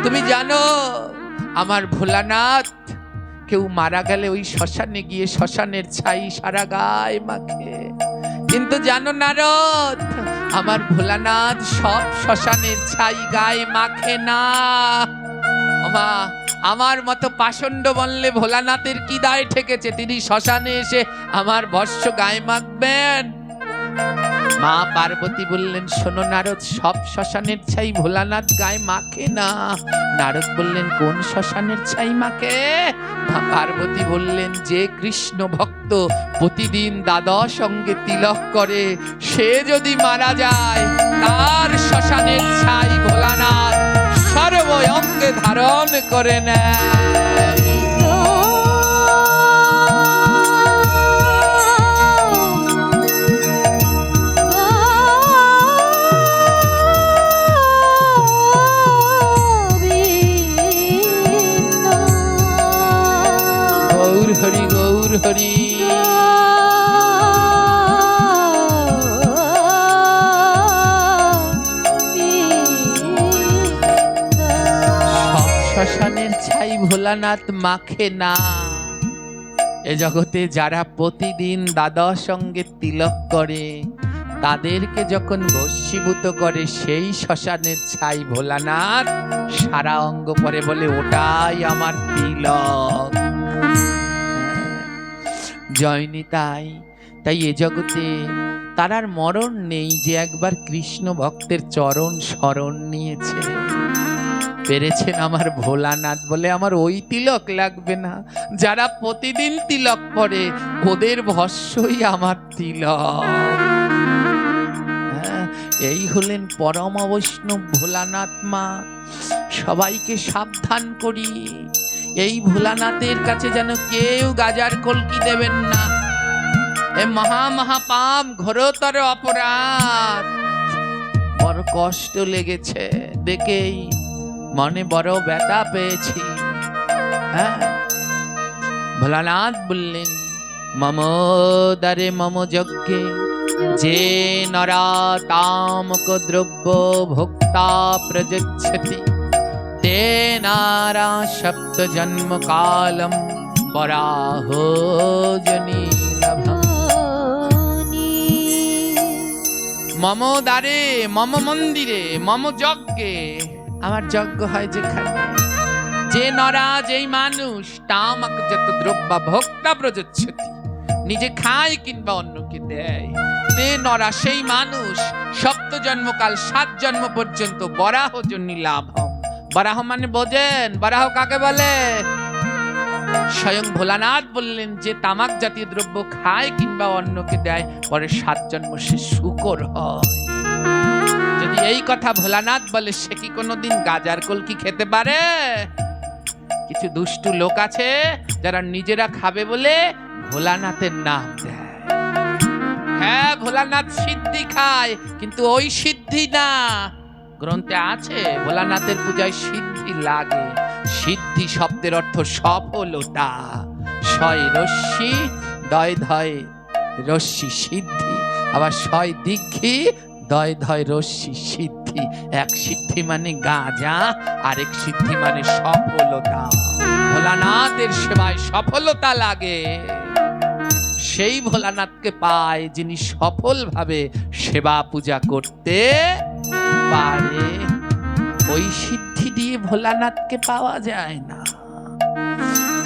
তুমি জানো আমার ভোলানাথ কেউ মারা গেলে ওই শ্মশানে গিয়ে শ্মশানের ছাই সারা গায়ে মাখে, কিন্তু জানো নারদ, আমার ভোলানাথ সব শ্মশানের ছাই গায়ে মাখে না। মা, আমার মতো পাষণ্ড বললে ভোলানাথের কি দায় ঠেকেছে? তিনি শ্মশানে এসে আমার ভস্য গায়ে মাখবেন? মা পার্বতী বললেন, শোনো নারদ, সব শ্মশানের ছাই ভোলানাথ গায়ে মাখে না। নারদ বললেন, কোন শ্মশানের ছাই মাখে? মা পার্বতী বললেন, যে কৃষ্ণ ভক্ত প্রতিদিন দ্বাদশ অঙ্গে তিলক করে, সে যদি মারা যায় তার শ্মশানের ছাই ভোলানাথ সর্ব অঙ্গে ধারণ করে নেয়। হরি গৌর হরি। সব শ্মশানের ছাই ভোলানাথ মাখে না। এ জগতে যারা প্রতিদিন দ্বাদশ অঙ্গে তিলক করে, তাদেরকে যখন ভস্মীভূত করে, সেই শ্মশানের ছাই ভোলানাথ সারা অঙ্গ পরে, বলে ওটাই আমার তিলক। জয়নি তাই তাই এ জগতে তার আর মরণ নেই, যে একবার কৃষ্ণ ভক্তের চরণ শরণ নিয়েছে। পেরেছেন আমার ভোলানাথ বলে আমার ওই তিলক লাগবে না। যারা প্রতিদিন তিলক পরে ওদের ভস্যই আমার তিলক। এই হলেন পরম বৈষ্ণব ভোলানাথ মা। সবাইকে সাবধান করি, এই ভোলানাথের কাছে যেন কেউ গাজার কলকি দেবেন না। এ মহাপাপ, ঘোরতর অপরাধ। বড় কষ্ট লেগেছে দেখেই, মনে বড় ব্যথা পেয়েছি। ভোলানাথ বললেন, মম দ্বারে মম যজ্ঞে যে নরা তামক দ্রব্য ভোক্তা প্রযচ্ছতি, তেনারা সপ্ত জন্ম কালম বরাহো জনি লভম। মম দ্বারে, মম মন্দিরে, মম যজ্ঞে, আমার যজ্ঞ হয় যেখানে, যে নরা যেই মানুষ তামাক যত দ্রব্য ভোক্তা প্রযোজ্যতি, নিজে খায় কিংবা অন্যকে দেয়, তে নরা সেই মানুষ সপ্ত জন্মকাল 7 জন্ম পর্যন্ত বরাহ জন্যি লাভম। বরাহ মানে বোঝেন? বরাহ কাকে বলে? স্বয়ং ভোলানাথ বললেন যে তামাক জাতীয় দ্রব্য খায় কিংবা অন্যকে দেয়, পরে 7 জন্ম সে শূকর হয়। যদি এই কথা ভোলানাথ বলে, সে কি কোনোদিন গাজার কলকি খেতে পারে? কিছু দুষ্টু লোক আছে যারা নিজেরা খাবে বলে ভোলানাথের নাম দেয়। হ্যাঁ, ভোলানাথ সিদ্ধি খায়, কিন্তু ওই সিদ্ধি না। গ্রন্থে আছে ভোলানাথের পূজায় সিদ্ধি লাগে। সিদ্ধি শব্দের অর্থ সফলতা। শয় রশ্মি, দয় ধয় রশ্মি সিদ্ধি, আবার শয় দীঘি, দয় ধয় রশ্মি সিদ্ধি। এক সিদ্ধি মানে গাঁজা, আরেক সিদ্ধি মানে সফলতা। ভোলানাথের সেবায় সফলতা লাগে, সেই ভোলানাথকে পায় যিনি সফলভাবে সেবা পূজা করতে পারে। ওই সিদ্ধি দিয়ে ভোলানাথকে পাওয়া যায় না।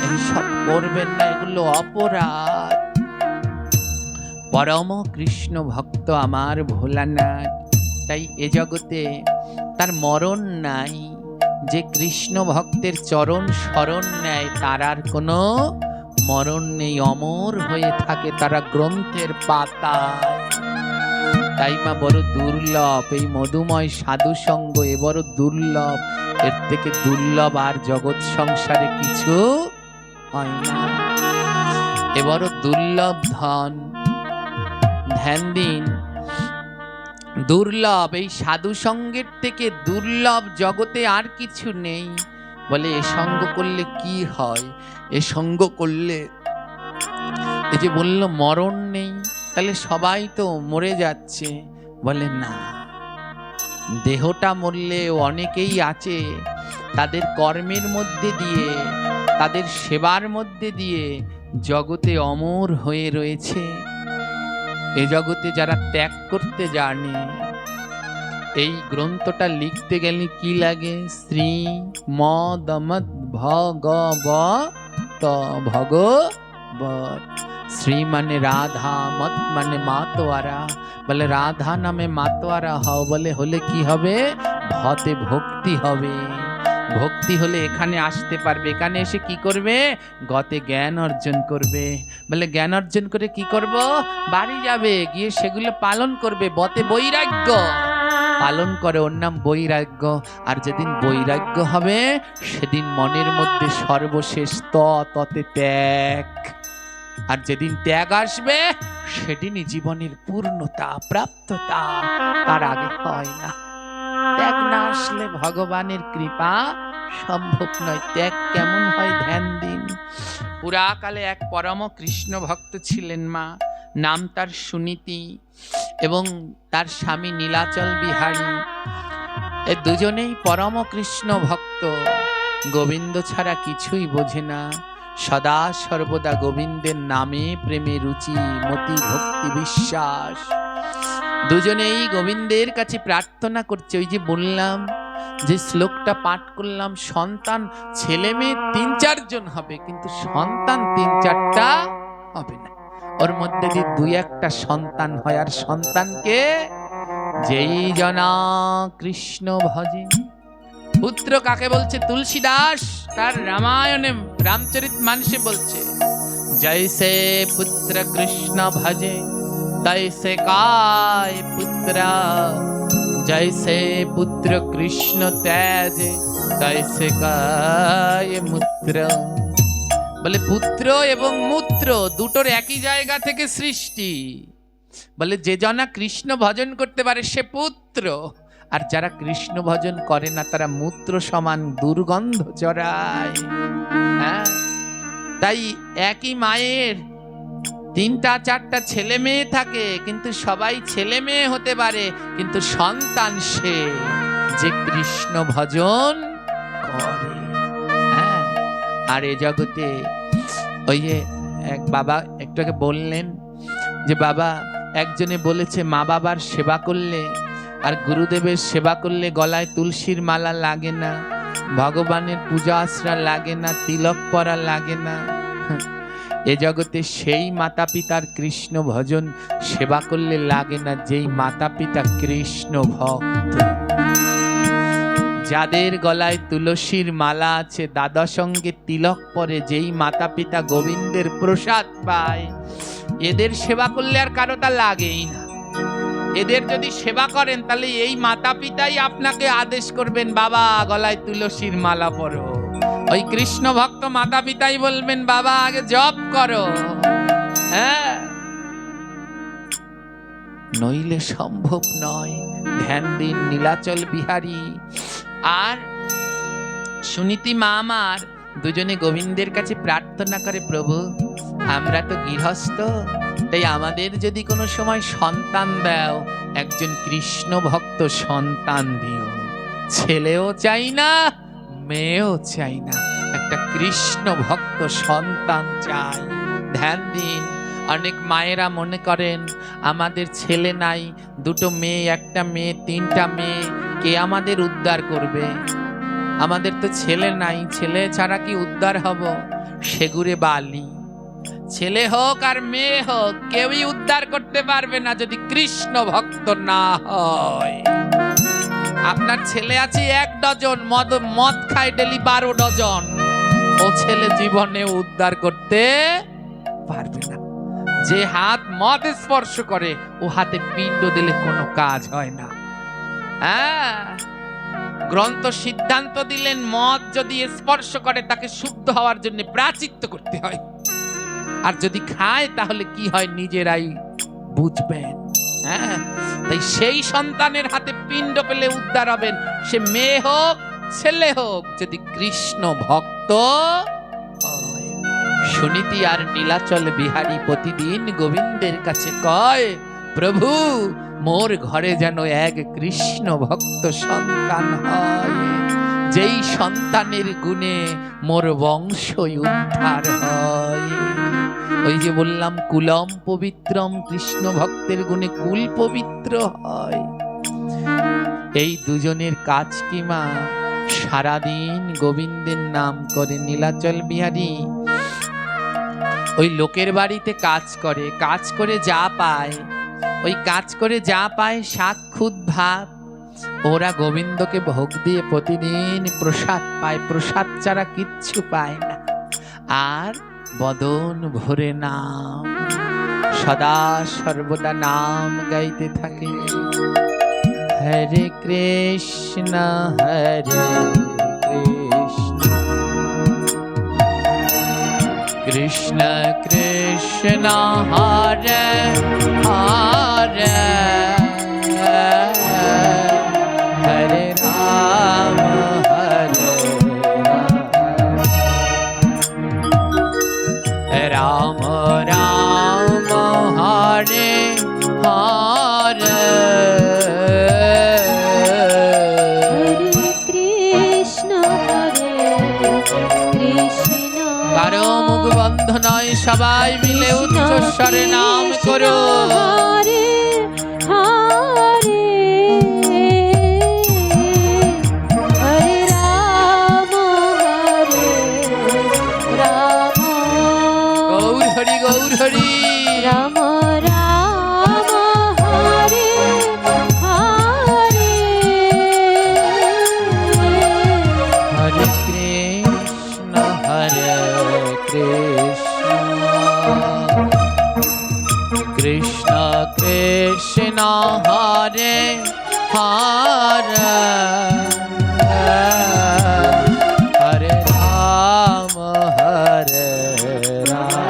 এইসব করবেন না, এগুলো অপরাধ। পরম কৃষ্ণ ভক্ত আমার ভোলানাথ, তাই এ জগতে তার মরণ নাই। যে কৃষ্ণ ভক্তের চরণ শরণ নেয় তার আর কোনো মরণ নেই, অমর হয়ে থাকে তারা গ্রন্থের পাতায়। তাই মা বড় দুর্লভ এই মধুময় সাধু সঙ্গ, এ বড় দুর্লভ। এর থেকে দুর্লভ আর জগৎ সংসারে কিছু হয় না। এ বড় দুর্লভ ধন, ধ্যান দিন। দুর্লভ এই সাধু সঙ্গের থেকে দুর্লভ জগতে আর কিছু নেই। বলে এ সঙ্গ করলে কি হয়? এ সঙ্গ করলে, এই যে বলল মরণ নেই, তাহলে সবাই তো মরে যাচ্ছে। বলে না, দেহটা মরলে অনেকেই আছে তাদের কর্মের মধ্যে দিয়ে, তাদের সেবার মধ্যে দিয়ে জগতে অমর হয়ে রয়েছে। এ জগতে যারা ত্যাগ করতে জানে, এই গ্রন্থটা লিখতে গেলে কি লাগে? শ্রী মদমদ ভগবত, ভগবত। শ্রী মানে রাধা, মত মানে মাতোয়ারা। বলে রাধা নামে মাতোয়ারা হও, বলে হলে কি হবে? ভতে ভক্তি হবে। ভক্তি হলে এখানে আসতে পারবে। এখানে এসে কি করবে? গতে জ্ঞান অর্জন করবে। বলে জ্ঞান অর্জন করে কি করব? বাড়ি যাবে, গিয়ে সেগুলো পালন করবে। বতে বৈরাগ্য পালন করে, ওর নাম বৈরাগ্য। আর যেদিন বৈরাগ্য হবে সেদিন মনের মধ্যে সর্বশেষ ততে ত্যাগ। আর যেদিন ত্যাগ আসবে সেদিনই জীবনের পূর্ণতা প্রাপ্ততা, তার আগে হয় না। ত্যাগ না আসলে ভগবানের কৃপা সম্ভব নয়। ত্যাগ কেমন হয়? ধ্যান দিন। পুরাকালে এক পরম কৃষ্ণ ভক্ত ছিলেন মা, নাম তার সুনীতি, এবং তার স্বামী নীলাচল বিহারী। এ দুজনেই পরম কৃষ্ণ ভক্ত। গোবিন্দ ছাড়া কিছুই বোঝে না। সদা সর্বদা গোবিন্দের নামে প্রেমে রুচি, মতি, ভক্তি, বিশ্বাস। দুজনেই গোবিন্দের কাছে প্রার্থনা করছে। ওই যে বললাম, যে শ্লোকটা পাঠ করলাম, সন্তান ছেলে মেয়ে 3-4 জন হবে, কিন্তু সন্তান 3-4টা হবে না। ওর মধ্যে যে 2-1টা সন্তান হয়। আর সন্তানকে যেই জনা কৃষ্ণ ভজে। পুত্র কাকে বলছে? তুলসীদাস তার রামায়ণে রামচরিতমানসে বলছে, জৈসে পুত্র কৃষ্ণ ভজে তৈসে কায় পুত্র, জৈসে পুত্র কৃষ্ণ ত্যাজে তৈসে কায় মূত্র। বলে পুত্র এবং মূত্র দুটোর একই জায়গা থেকে সৃষ্টি। বলে যে জনা কৃষ্ণ ভজন করতে পারে সে পুত্র, আর যারা কৃষ্ণ ভজন করে না তারা মূত্র সমান দুর্গন্ধ চড়ায়। হ্যাঁ, তাই একই মায়ের 3-4টা ছেলে মেয়ে থাকে, কিন্তু সবাই ছেলে মেয়ে হতে পারে, কিন্তু সন্তান সে যে কৃষ্ণ ভজন করে। হ্যাঁ, আর এ জগতে ওই যে এক বাবা একটু আগে বললেন যে বাবা, একজনে বলেছে মা বাবার সেবা করলে আর গুরুদেবের সেবা করলে গলায় তুলসীর মালা লাগে না। ভগবানের পূজা আশ্রা লাগে না, তিলক পরা লাগে না। এ জগতে সেই মাতা পিতার কৃষ্ণ ভজন সেবা করলে লাগে না যেই মাতা পিতা কৃষ্ণ ভক্ত। যাদের গলায় তুলসীর মালা আছে, দাদা সঙ্গে তিলক পরে যেই মাতা পিতা গোবিন্দের প্রসাদ পায়, এদের সেবা করলে আর কারো তা লাগেই না। এদের যদি সেবা করেন তাহলে এই মাতা পিতাই আপনাকে আদেশ করবেন, বাবা গলায় তুলসীর মালা পরো। ওই কৃষ্ণ ভক্ত মাতা পিতাই বলবেন, বাবা আগে জপ করো। হ্যাঁ, নইলে সম্ভব নয়। ধ্যান দিন নীলাচল বিহারী আর সুনীতি মা আমার দুজনে গোবিন্দের কাছে প্রার্থনা করে, প্রভু আমরা তো গৃহস্থ, তাই আমাদের যদি কোনো সময় সন্তান দাও, একজন কৃষ্ণ ভক্ত সন্তান দিও। ছেলেও চাই না, মেয়েও চাই না, একটা কৃষ্ণ ভক্ত সন্তান চাই। ধ্যান দিন। অনেক মায়েরা মনে করেন আমাদের ছেলে নাই, দুটো মেয়ে, একটা মেয়ে, তিনটা মেয়ে, কে আমাদের উদ্ধার করবে? আমাদের তো ছেলে নাই, ছেলে ছাড়া কি উদ্ধার হব? সেগুরে বালি। ছেলে হোক আর মেয়ে হোক, কেউই উদ্ধার করতে পারবে না যদি কৃষ্ণ ভক্ত না হয়। আপনার ছেলে আছে 1 ডজন, মদ খায় ডেলি 12 ডজন, ও ছেলে জীবনে উদ্ধার করতে পারবে না। যে হাত মদ স্পর্শ করে, ও হাতে পিণ্ড দিলে কোনো কাজ হয় না। হ্যাঁ, গ্রন্থ সিদ্ধান্ত দিলেন মদ যদি স্পর্শ করে তাকে শুদ্ধ হওয়ার জন্য প্রাচিত্য করতে হয়, আর যদি খায় তাহলে কি হয় নিজেরাই বুঝবেন। হ্যাঁ, তাই সেই সন্তানের হাতে পিণ্ড পেলে উদ্ধার হবেন, সে মেয়ে হোক ছেলে হোক, যদি কৃষ্ণ ভক্ত হয়। সুনীতি আর নীলাচল বিহারী প্রতিদিন গোবিন্দের কাছে কয়, প্রভু মোর ঘরে যেন এক কৃষ্ণ ভক্ত সন্তান হয়, যেই সন্তানের গুণে মোর বংশ উদ্ধার হয়। ওই যে বললাম কুলম পবিত্রম, কৃষ্ণ ভক্তের গুণে কুল পবিত্র হয়। এই দুজনের কাজ কি মা? সারাদিন গোবিন্দের নাম করে। নীলাচল বিহারী ওই লোকের বাড়িতে কাজ করে, কাজ করে যা পায়, ওই কাজ করে যা পায় শাক খুদ ভাত, ওরা গোবিন্দকে ভোগ দিয়ে প্রতিদিন প্রসাদ পায়, প্রসাদ ছাড়া কিচ্ছু পায় না। আর বদন ভরে নাম, সদা সর্বদা নাম গাইতে থাকে। হরে কৃষ্ণ হরে কৃষ্ণ, কৃষ্ণ কৃষ্ণ হরে হরে, হরে রাম হরে রাম, রাম হরে হরে, কারো মুখ বন্ধ নয়, সবাই মিলে উচ্চ স্বরে নাম করো। হরে হরে, হরে রাম হরে রাম, গৌর হরি গৌর হরি, রাম রাম হরে হরে, হরে কৃষ্ণ হরে কৃষ্ণ, কৃষ্ণ কৃষ্ণ হরে হরে, হরে রাম হরে রাম,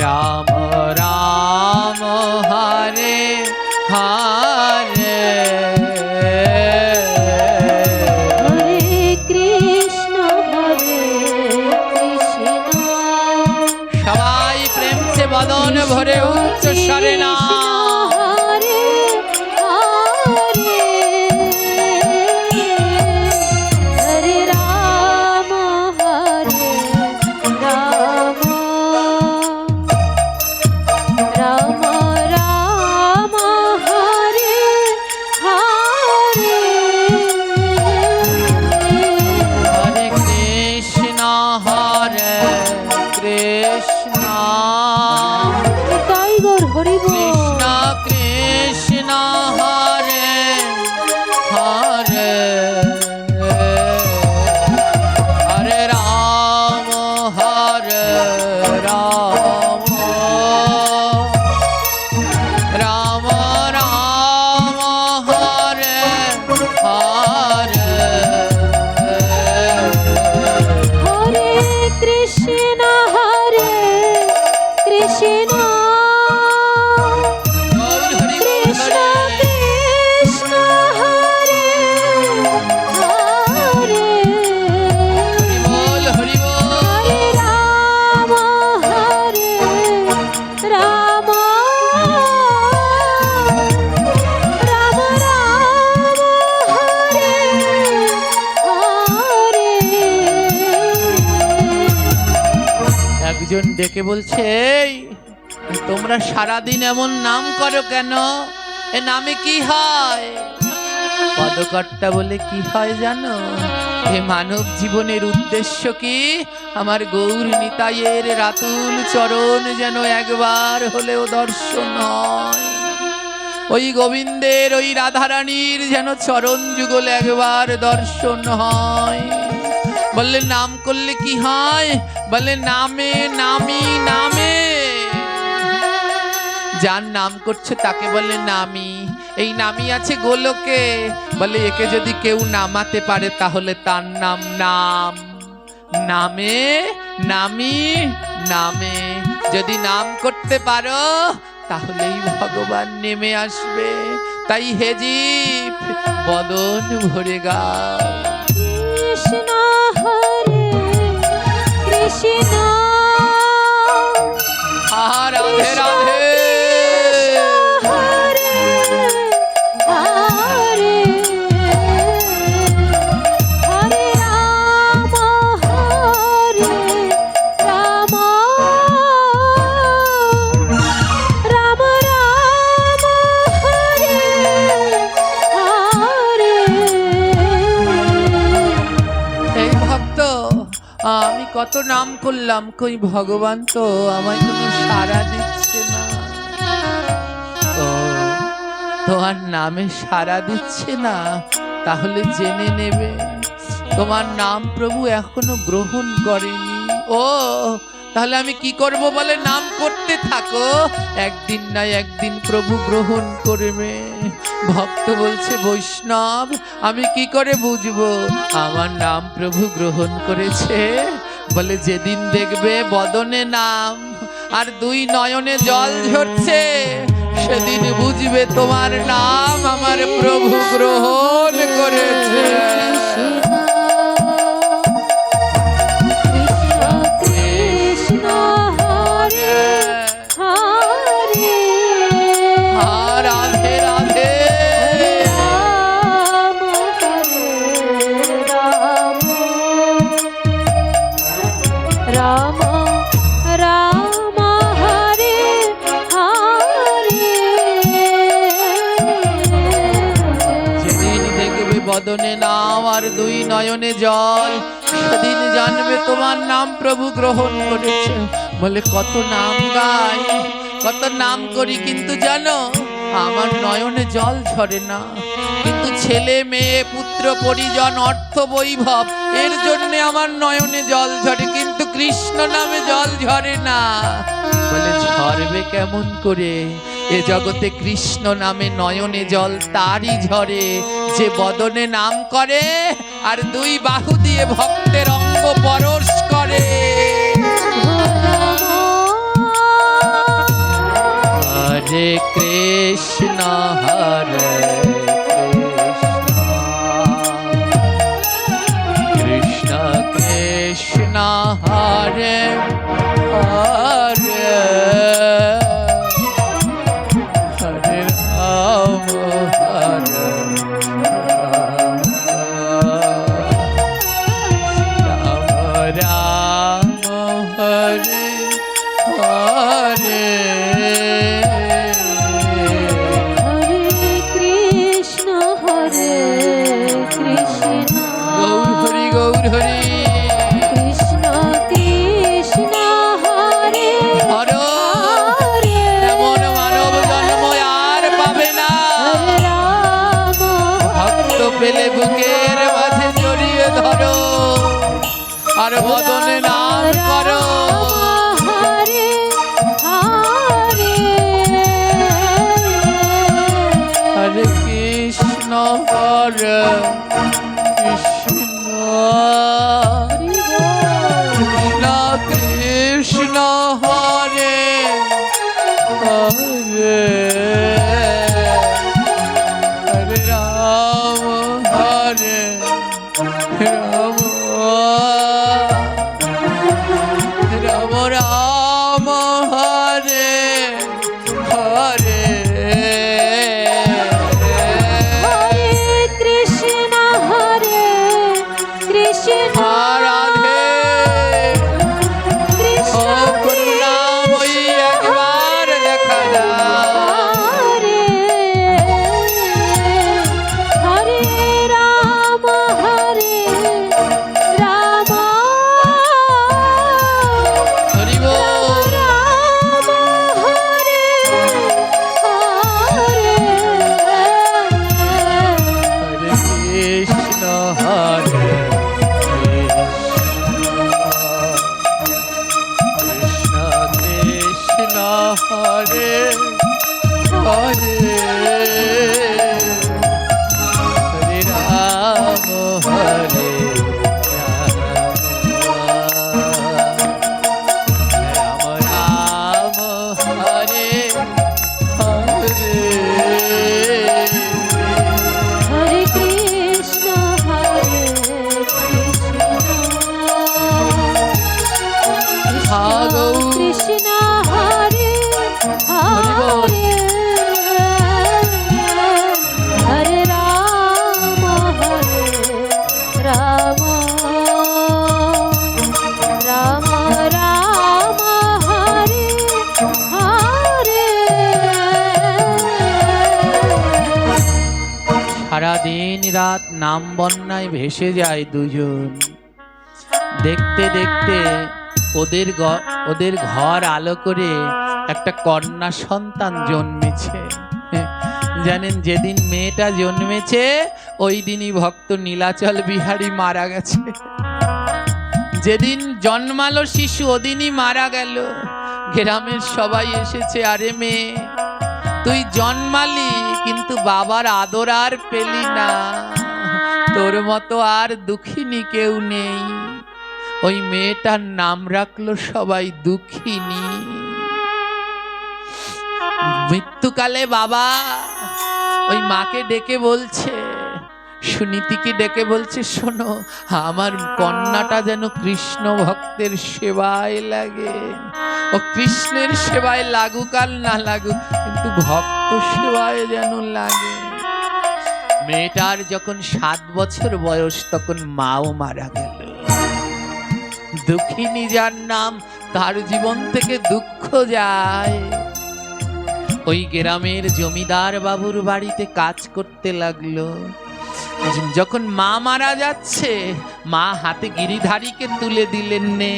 রাম রাম হরে হরে, হরে কৃষ্ণ হরে কৃষ্ণ। সবাই প্রেম সে বদন ভরে উচ্চ স্বরে নাম, হরে হরে, হরে রাম হরে রাম, রাম রাম হরে হরি বল। কৃষ্ণ কৃষ্ণ হরে হরে হরে রাম রাম রাম হরে হরে হরে কৃষ্ণ কৃষ্ণ গৌর হরি গৌর কৃষ্ণ হরি। কৃষ্ণ হরে হরে বল হরি বল। হরে রাম রাম রাম হরে হরে। একজন ডেকে বলছে, "এই, তোমরা সারাদিন এমন নাম করো কেন? এ নামে কি হয়?" পদকর্তা বলে, "কি হয় জানো? এ মানব জীবনের উদ্দেশ্য কি? আমার গৌর নিতাইয়ের রাতুল চরণ যেন একবার হলেও দর্শন হয়, ওই গোবিন্দের ওই রাধারানীর যেন চরণ যুগল একবার দর্শন হয়।" বললে, নাম করলে কি হয়? বলে, নামে নামি নামে। যার নাম করছে তাকে বলে নামি। এই নামি আছে গোলকে। বলে, একে যদি কেউ নামাতে পারে তাহলে তার নাম নাম। নামে নামি নামে। যদি নাম করতে পারো তাহলেই ভগবান নেমে আসবে। তাই হে জীব, বদন ভরে গাও। কৃষ্ণ হরে কৃষ্ণ রাধে রাধে। হরে হরে হরে রাম রাম রাম রাম হরে হরে। এই ভক্ত, আমি কত নাম করলাম, কই ভগবান তো আমায় কোনো সাড়া দিচ্ছে না। ও, তোমার নামে সাড়া দিচ্ছে না, তাহলে জেনে নেবে তোমার নাম প্রভু এখনো গ্রহণ করেনি। ও, তাহলে আমি কি করব? বলে, নাম করতে থাকো, একদিন না একদিন প্রভু গ্রহণ করবে। ভক্ত বলছে, বৈষ্ণব, আমি কি করে বুঝবো আমার নাম প্রভু গ্রহণ করেছে? বলে, যেদিন দেখবে বদনে নাম আর দুই নয়নে জল ঝরছে, সেদিন বুঝবে তোমার নাম আমার প্রভু গ্রহণ করেছে। কৃষ্ণ হরে হরে রাধে রাধে। রাম হরে রাম রাম রাম হরে হরে। যেদিন দেখবে বদনে নাম আর দুই নয়নে জল, সেদিন জানবে তোমার নাম প্রভু গ্রহণ করেছে। বলে, কত নাম গাই, কত নাম করি, কিন্তু জানো আমার নয়নে জল ঝরে না। কিন্তু ছেলে মেয়ে পুত্র পরিজন অর্থ বৈভব, এর জন্য আমার নয়নে জল ঝরে, কিন্তু কৃষ্ণ নামে জল ঝরে না। বলে, ঝরবে কেমন করে? এ জগতে কৃষ্ণ নামে নয়নে জল তারই ঝরে, যে বদনে নাম করে আর দুই বাহু দিয়ে ভক্তের অঙ্গ পরশ করে। হরে কৃষ্ণ হরে কৃষ্ণ কৃষ্ণ হরে হরে হরে রাম হরে রাম রাম হরে হরে। হরে আর বদনে নাম করো হরে হরে হরে কৃষ্ণ হরে কৃষ্ণ কৃষ্ণ কৃষ্ণ হরে হরে হরে রাম হরে রাম রাম রাম হরে হরে হরে কৃষ্ণ রাধে কৃষ্ণ ও করুণাম ওই একবার দেখা যায় হরে হরে রাম হরি বল রাম হরে হরে হরে কৃষ্ণ হরে কৃষ্ণ কৃষ্ণ হরে হরে হরে রাম হরে রাম রাম হরে হরে হরে কৃষ্ণ হাগো কৃষ্ণ হরে হরে হরে রাম রাম রাম রাম হরে হরে সারাদিন রাত নাম বন্যায় ভেসে যায় দুজন। দেখতে দেখতে ওদের ঘর আলো করে একটা কন্যা সন্তান জন্মেছে। জানেন, যেদিন মেয়েটা জন্মেছে ওই দিনই ভক্ত নীলাচল বিহারী মারা গেছে। যেদিন জন্মালো শিশু ওদিনই মারা গেল। গ্রামের সবাই এসেছে, আরে মেয়ে তুই জন্মালি কিন্তু বাবার আদর আর পেলি না, তোর মতো আর দুঃখিনী কেউ নেই। ওই মেয়েটার নাম রাখলো সবাই দুঃখিনী। মৃত্যুকালে বাবা ওই মাকে ডেকে বলছে, সুনীতিকে ডেকে বলছে, শোনো আমার কন্যাটা যেন কৃষ্ণ ভক্তের সেবায় লাগে। ও কৃষ্ণের সেবায় লাগুক আর না লাগুক কিন্তু ভক্ত সেবায় যেন লাগে। মেয়েটার যখন 7 বছর বয়স তখন মাও মারা গেল। দুঃখিনী যার নাম তার জীবন থেকে দুঃখ যায়। ওই গ্রামের জমিদার বাবুর বাড়িতে কাজ করতে লাগলো। যখন মা মারা যাচ্ছে মা হাতে গিরিধারীকে তুলে দিলেন নে।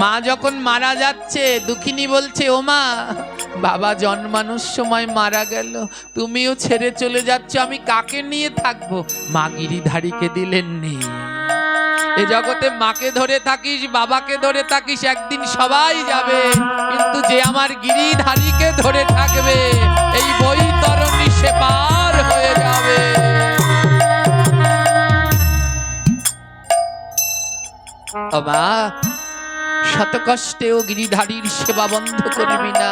মা যখন মারা যাচ্ছে দুঃখিনী বলছে, ও মা বাবা জন্মানোর সময় মারা গেল, তুমিও ছেড়ে চলে যাচ্ছ, আমি কাকে নিয়ে থাকবো? মা গিরিধারীকে দিলেন নে। এ জগতে মাকে ধরে থাকিস বাবাকে ধরে থাকিস একদিন সবাই যাবে, কিন্তু যে আমার গিরিধারীকে ধরে থাকবে এই বৈতরণী সে পার হয়ে যাবে। ও মা, শত কষ্টেও গিরিধারীর সেবা বন্ধ করবি না।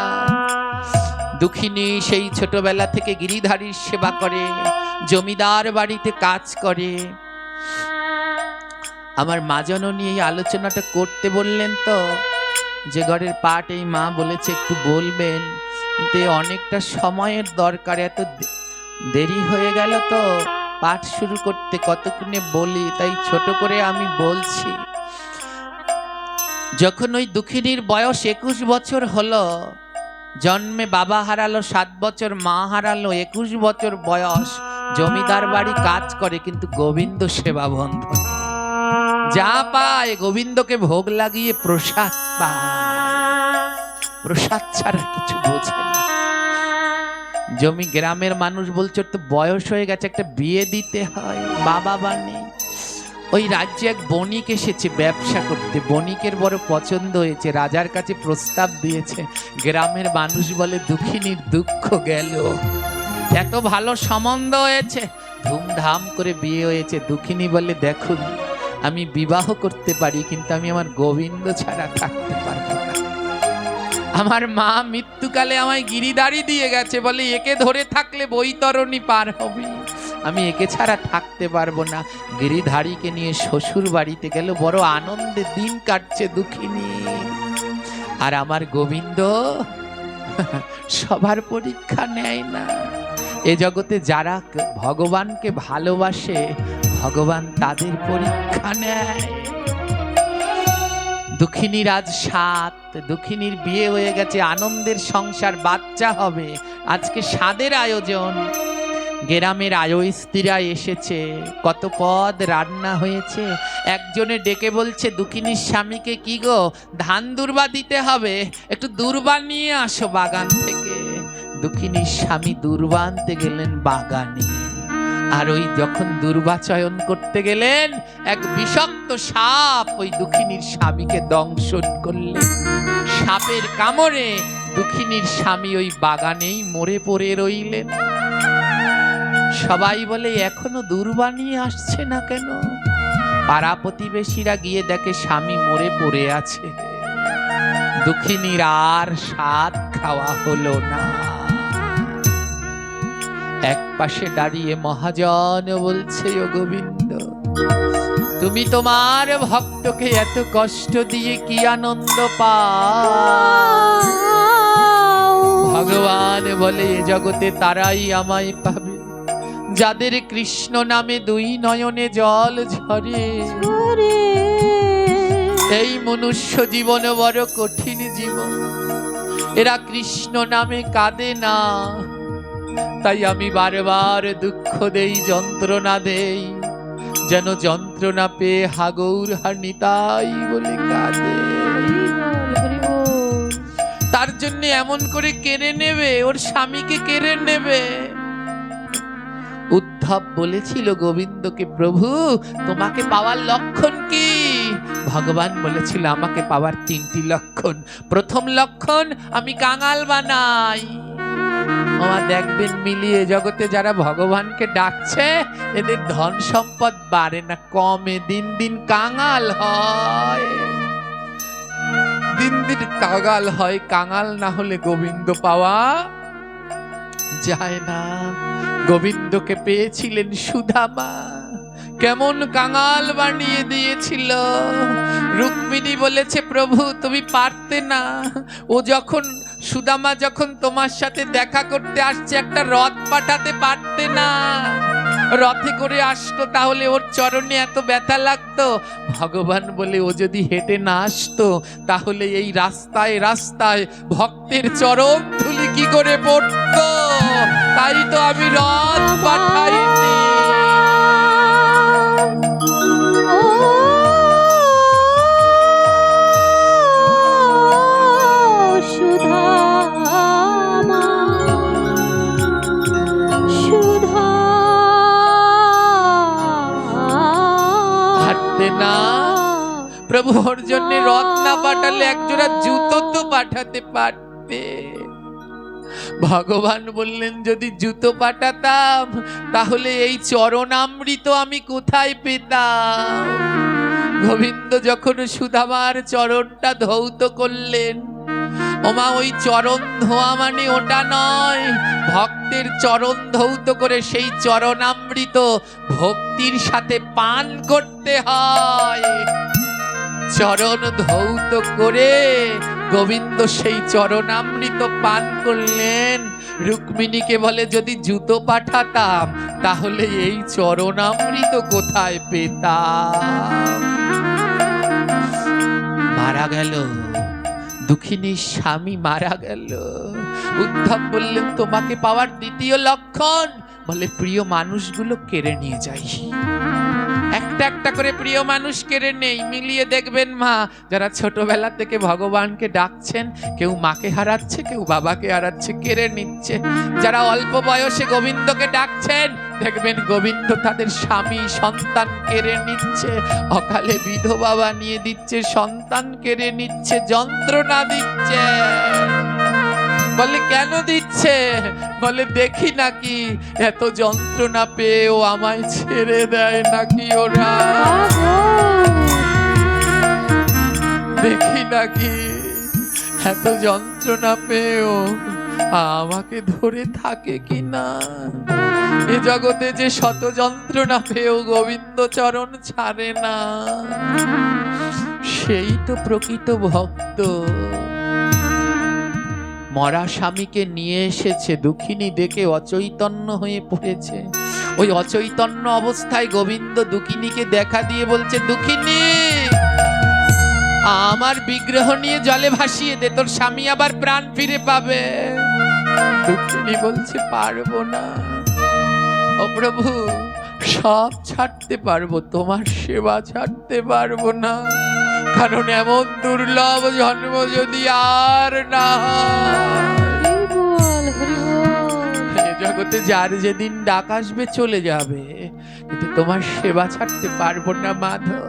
দুঃখিনী সেই ছোটবেলা থেকে গিরিধারীর সেবা করে, জমিদার বাড়িতে কাজ করে। আমার মা জননী এই আলোচনাটা করতে বললেন তো, যে ঘরের পাঠ এই মা বলেছে একটু বলবেন, কিন্তু অনেকটা সময়ের দরকার, এত দেরি হয়ে গেল তো পাঠ শুরু করতে, কতক্ষণে বলি, তাই ছোট করে আমি বলছি। যখন ওই দুঃখিনীর বয়স 21 বছর হলো, জন্মে বাবা হারালো, 7 বছর মা হারালো, 21 বছর বয়স, জমিদার বাড়ি কাজ করে কিন্তু গোবিন্দ সেবা বন্ধ। যা পায় গোবিন্দকে ভোগ লাগিয়ে প্রসাদ পায়, প্রসাদ ছাড়া কিছু বোঝে না। গ্রামের মানুষ বলছে তো বয়স হয়ে গেছে, একটা বিয়ে দিতে হয়, বাবা নেই। ওই রাজ্যে এক বণিক এসেছে ব্যবসা করতে। বণিকের বড় পছন্দ হয়েছে, রাজার কাছে প্রস্তাব দিয়েছে। গ্রামের মানুষ বলে দুঃখিনীর দুঃখ গেল, এত ভালো সম্বন্ধ হয়েছে, ধুমধাম করে বিয়ে হয়েছে। দুঃখিনী বলে দেখুন, আমি বিবাহ করতে পারি, কিন্তু আমি আমার গোবিন্দ ছাড়া থাকতে পারবো না। আমার মা মৃত্যুকালে আমায় গিরিধারী দিয়ে গেছে, বলে একে ধরে থাকলে বৈতরণী পার হবে, আমি একে ছাড়া থাকতে পারবো না। গিরিধারীকে নিয়ে শ্বশুর বাড়িতে গেল, বড় আনন্দে দিন কাটছে দুঃখিনী। আর আমার গোবিন্দ সবার পরীক্ষা নেয় না। এ জগতে যারা ভগবানকে ভালোবাসে, ভগবান তাদের পরীক্ষা নেয়। দুঃখিনীর আজ 7, দুঃখিনীর বিয়ে হয়ে গেছে, আনন্দের সংসার, বাচ্চা হবে। আজকে স্বাদের আয়োজন, গ্রামের আয়োস্ত্রীরা এসেছে, কত পদ রান্না হয়েছে। একজনে ডেকে বলছে দুঃখিনীর স্বামীকে, কি গো ধান দুর্বা দিতে হবে, একটু দুর্বা নিয়ে আসো বাগান থেকে। দুঃখিনীর স্বামী দুর্বা আনতে গেলেন বাগানে, আর ওই যখন দুর্বা চয়ন করতে গেলেন, এক বিষাক্ত সাপ ওই দুঃখিনীর স্বামীকে দংশন করলেন। সাপের কামড়ে দুঃখিনীর স্বামী ওই বাগানেই মরে পড়ে রইলেন। সবাই বলে এখনো দুর্বা নিয়ে আসছে না কেন? পাড়া প্রতিবেশীরা গিয়ে দেখে স্বামী মরে পড়ে আছে। দুঃখিনীর আর স্বাদ খাওয়া হলো না। এক পাশে দাঁড়িয়ে মহাজন বলছে, ও গোবিন্দ, তুমি তোমার ভক্তকে এত কষ্ট দিয়ে কি আনন্দ পাও? ভগবান বলে, এ জগতে তারাই আমায় পাবে যাদের কৃষ্ণ নামে 2 নয়নে জল ঝরে। এই মনুষ্য জীবন বড় কঠিন জীবন, এরা কৃষ্ণ নামে কাঁদে না। তাই আমি বারবার দুঃখ দেই, যন্ত্রণা দেই, যেন যন্ত্রণা পেয়ে হাগৌর হানিতাই বলে কাঁদে। তার জন্য এমন করে কেড়ে নেবে, ওর স্বামীকে কেড়ে নেবে। উদ্ধব বলেছিল গোবিন্দকে, প্রভু তোমাকে পাওয়ার লক্ষণ কি? ভগবান বলেছিল, আমাকে পাওয়ার 3টি লক্ষণ। প্রথম লক্ষণ, আমি কাঙাল বানাই। ওমা দেখবেন মিলিয়ে জগতে যারা ভগবানকে ডাকছে, এদের ধন সম্পদ বাড়ে না, কমে, দিন দিন কাঙাল হয়, দিন দিন কাঙাল হয়। কাঙাল না হলে গোবিন্দ পাওয়া যায় না। গোবিন্দকে পেয়েছিলেন সুদামা, কেমন কাঙাল বানিয়ে দিয়েছিল। রুক্মিণী বলেছে, প্রভু তুমি পারতে না। ও যখন সুদামা যখন তোমার সাথে দেখা করতে আসছে, একটা রথ পাঠাতে পারতে না? রথে করে আসতো, তাহলে ওর চরণে এত ব্যথা লাগতো। ভগবান বলে, ও যদি হেঁটে না আসতো, তাহলে এই রাস্তায় রাস্তায় ভক্তের চরণ ধুলি কি করে পড়তো? তাই তো আমি রথ পাঠাইনি। না প্রভু, ওর জন্য রথ না পাঠালে একজোড়া জুতো তো পাঠাতে পারতে। ভগবান বললেন, যদি জুতো পাঠাতাম, তাহলে এই চরণামৃত আমি কোথায় পেতাম? গোবিন্দ যখন সুদামার চরণটা ধৌত করলেন, ওমা ওই চরণ ধোয়া মানে ওটা নয়, ভক্তের চরণ ধৌত করে সেই চরণামৃত ভক্তির সাথে পান করতে হয়। চরণ ধৌত করে গোবিন্দ সেই চরণামৃত পান করলেন। রুক্মিণীকে বলে, যদি জুতো পাঠাতাম, তাহলে এই চরণামৃত কোথায় পেতাম? মারা গেল দুঃখিনীর স্বামী, মারা গেল। উদ্ধব বললেন, তোমাকে পাওয়ার 2য় লক্ষণ, বলে প্রিয় মানুষগুলো কেড়ে নিয়ে যাই। 1 একটা একটা করে প্রিয় মানুষ কেড়ে নেই। মিলিয়ে দেখবেন মা, যারা ছোটবেলা থেকে ভগবানকে ডাকছেন, কেউ মাকে হারাচ্ছে, কেউ বাবাকে হারাচ্ছে, কেড়ে নিচ্ছে। যারা অল্প বয়সে গোবিন্দকে ডাকছেন, দেখবেন গোবিন্দ তাদের স্বামী সন্তান কেড়ে নিচ্ছে, অকালে বিধবা বানিয়ে দিচ্ছে, সন্তান কেড়ে নিচ্ছে, যন্ত্রণা দিচ্ছে। বলে কেন দিচ্ছে? বলে দেখি নাকি এত যন্ত্রণা পেয়েও আমায় ছেড়ে দেয় নাকি ওরা, দেখি নাকি এত যন্ত্রণা পেয়েও আমাকে ধরে থাকে কিনা। এ জগতে যে শত যন্ত্রণা পেয়েও গোবিন্দ চরণ ছাড়ে না, সেই তো প্রকৃত ভক্ত। মরা স্বামীকে নিয়ে এসেছে, দুঃখিনী দেখে অচৈতন্য হয়ে পড়েছে। ওই অচৈতন্য অবস্থায় গোবিন্দ দুঃখিনীকে দেখা দিয়ে বলছে, দুঃখিনী আমার বিগ্রহ নিয়ে জলে ভাসিয়ে দে, তোর স্বামী আবার প্রাণ ফিরে পাবে। দুঃখিনী বলছে পারবো না ও প্রভু, সব ছাড়তে পারবো, তোমার সেবা ছাড়তে পারবো না, কারণ এমন দুর্লভ জন্ম যদি আর না হয়, জগতে যার যেদিন ডাক আসবে চলে যাবে, কিন্তু তোমার সেবা ছাড়তে পারবো না মাধব।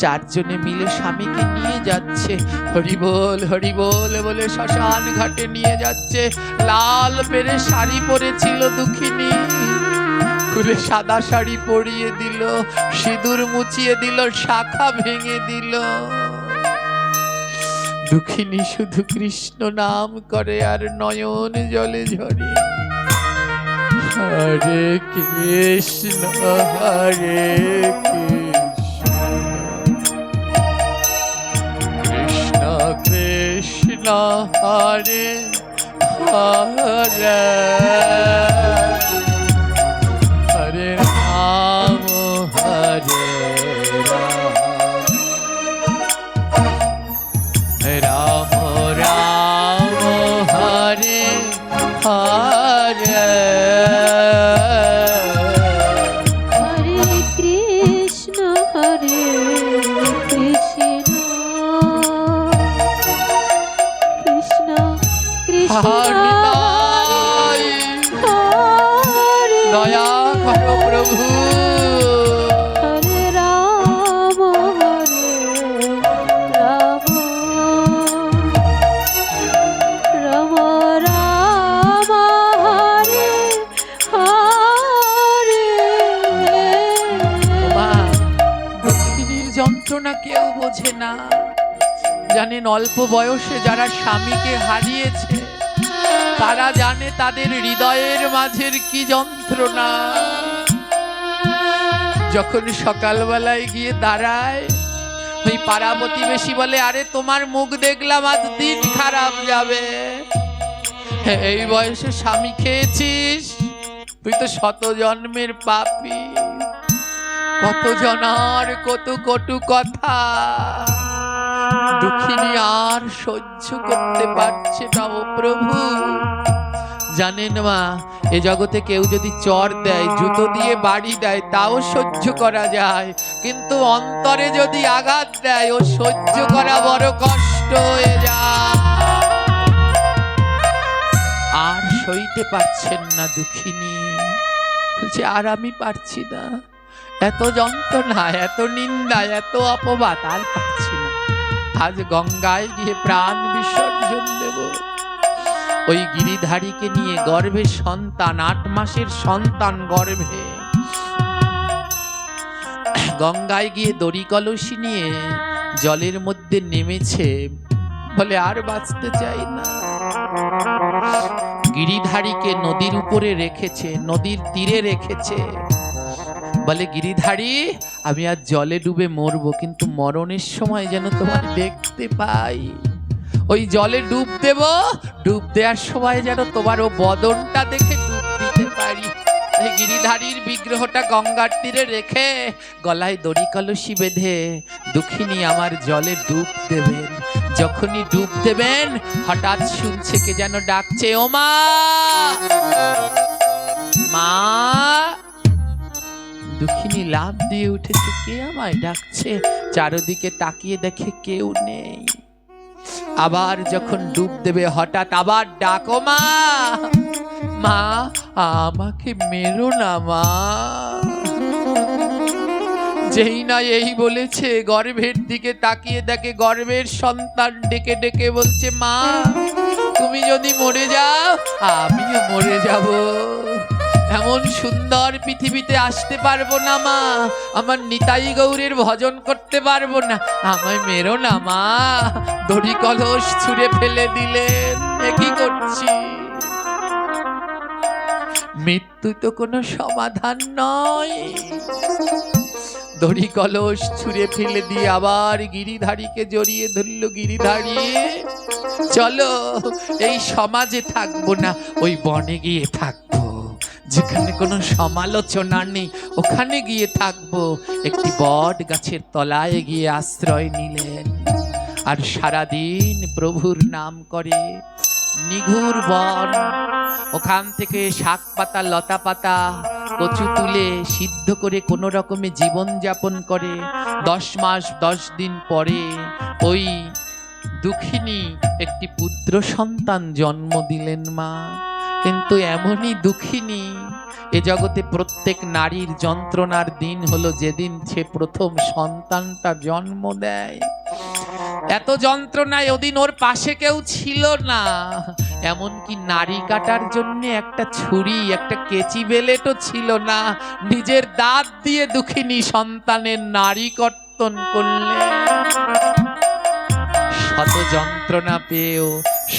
চারজনে মিলে স্বামীকে নিয়ে যাচ্ছে, হরিবোল হরিবোল বলে শ্মশান ঘাটে নিয়ে যাচ্ছে। লাল পেরে শাড়ি পরেছিল দুঃখিনী, খুলে সাদা শাড়ি পরিয়ে দিল, সিঁদুর মুছিয়ে দিল, শাখা ভেঙে দিল। দুঃখিনী শুধু কৃষ্ণ নাম করে আর নয়ন জলে ঝরে, হরে কৃষ্ণ হরে কৃষ্ণ কৃষ্ণ হরে হরে, হরে রাম হরে রাম, রাম রাম হরে হরে, হরে কৃষ্ণ হরে কৃষ্ণ কৃষ্ণ কৃষ্ণ হরে নাই। হরে দয়া করো প্রভু, হরে রাম রাম রাম রাম হরে হরে। মা, দুঃখিনীর যন্ত্রণা কেউ বোঝে না। জানেন, অল্প বয়সে যারা স্বামীকে হারিয়েছে তারা জানে তাদের হৃদয়ের মাঝের কি যন্ত্রণা। যখন সকালবেলায় গিয়ে দাঁড়ায়, ওই পাড়া প্রতিবেশী বলে, আরে তোমার মুখ দেখলাম আজ দিন খারাপ যাবে, এই বয়সে স্বামী খেয়েছিস, তুই তো শত জন্মের পাপী। কত জনার কত কটু কথা। দুঃখিনী আর সহ্য করতে পারছে না ও প্রভু। জানেন মা, এ জগতে কেউ যদি চর দেয়, জুতো দিয়ে বাড়ি দেয়, তাও সহ্য করা যায়, কিন্তু অন্তরে যদি আঘাত দেয়, ও সহ্য করা বড় কষ্ট হয়ে যায়। আর সইতে পারছেন না দুঃখিনী, বলছে আর আমি পারছি না, এত যন্ত্রণা, এত নিন্দা, এত অপবাদ আর পারছি না। আজ গঙ্গায় গিয়ে প্রাণ বিসর্জন দেব। ওই গিরিধারীকে নিয়ে, গর্ভে সন্তান, 8 মাসের সন্তান গর্ভে, গঙ্গায় গিয়ে দড়ি কলসি নিয়ে জলের মধ্যে নেমেছে, বলে আর বাঁচতে চাই না। গিরিধারীকে নদীর উপরে রেখেছে, নদীর তীরে রেখেছে, বলে গিরিধারী আমি আজ জলে ডুবে মরবো, কিন্তু মরণের সময় যেন তোমার দেখতে পাই। ওই জলে ডুব দেব, ডুব দেওয়ার সময় যেন তোমার ও বদনটা দেখে ডুব দিতে পারি। এই গিরিধারীর বিগ্রহটা গঙ্গার তীরে রেখে গলায় দড়ি কলসি বেঁধে দুঃখিনী আমার জলে ডুব দেবেন। যখনই ডুব দেবেন, হঠাৎ শুনছে কে যেন ডাকছে, ও মা, মা। দুঃখিনী লাফ দিয়ে উঠেছে, কে আমায় ডাকছে? চারদিকে তাকিয়ে দেখে কেউ নেই। আবার যখন ডুব দেবে হঠাৎ আবার ডাকো, মা মা, আমাকে মেরো না মা। যেই না এই বলেছে, গর্ভের দিকে তাকিয়ে দেখে গর্ভের সন্তান ডেকে ডেকে বলছে, মা তুমি যদি মরে যাও আমিও মরে যাব। এমন সুন্দর পৃথিবীতে আসতে পারবো না মা, আমার নিতাই গৌরের ভজন করতে পারবো না, আমায় মেরো না মা। দড়ি কলস ছুঁড়ে ফেলে দিলেন। এ কি করছি? মৃত্যু তো কোনো সমাধান নয়। দড়ি কলস ছুঁড়ে ফেলে দিয়ে আবার গিরিধারীকে জড়িয়ে ধরল। গিরিধারী চলো, এই সমাজে থাকবো না, ওই বনে গিয়ে থাকবো, যেখানে কোনো সমালোচনা নেই, ওখানে গিয়ে থাকবো। একটি বট গাছের তলায় গিয়ে আশ্রয় নিলেন আর সারাদিন প্রভুর নাম করে। নিঘুর বন, ওখান থেকে শাক পাতা লতা পাতা কচু তুলে সিদ্ধ করে কোনো রকমে জীবন যাপন করে। 10 মাস 10 দিন পরে ওই দুঃখিনী একটি পুত্র সন্তান জন্ম দিলেন মা। কিন্তু এমনই দুঃখিনী, এ জগতে প্রত্যেক নারীর যন্ত্রণার দিন হলো যেদিন সে প্রথম সন্তানটা জন্ম দেয়। এত যন্ত্রণায় ওদিন ওর পাশে কেউ ছিল না, এমনকি নারী কাটার জন্য একটা ছুরি একটা কেচি বেলেটও ছিল না। নিজের দাঁত দিয়ে দুঃখিনী সন্তানের নারী কর্তন করলেন। শত যন্ত্রণা পেয়েও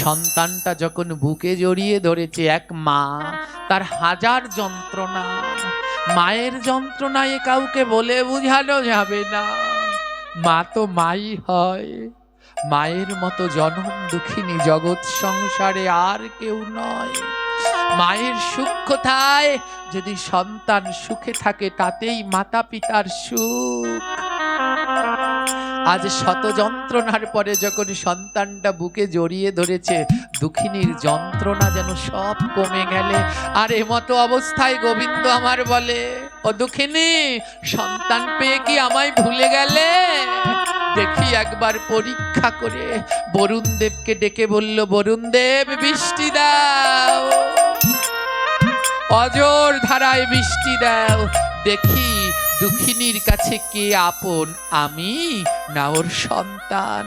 সন্তানটা যখন বুকে জড়িয়ে ধরেছে, এক মা তার হাজার যন্ত্রণা, মায়ের যন্ত্রণায় কাউকে বলে বোঝানো যাবে না। মা তো মাই হয়, মায়ের মতো জনম দুঃখিনী জগৎ সংসারে আর কেউ নয়। মায়ের সুখ কোথায়? যদি সন্তান সুখে থাকে তাতেই মাতা পিতার সুখ। আজ শত যন্ত্রণার পরে যখন সন্তানটা বুকে জড়িয়ে ধরেছে, দুঃখিনীর যন্ত্রণা যেন সব কমে গেলে। আর এমতো অবস্থায় গোবিন্দ আমার বলে, ও দুঃখিনী, সন্তান পেয়ে কি আমায় ভুলে গেলে? দেখি একবার পরীক্ষা করে। বরুণ দেবকে ডেকে বলল, বরুণ দেব বৃষ্টি দাও, অজর ধারায় বৃষ্টি দাও, দেখি দুঃখিনীর কাছে কে আপন, আমি না ওর সন্তান।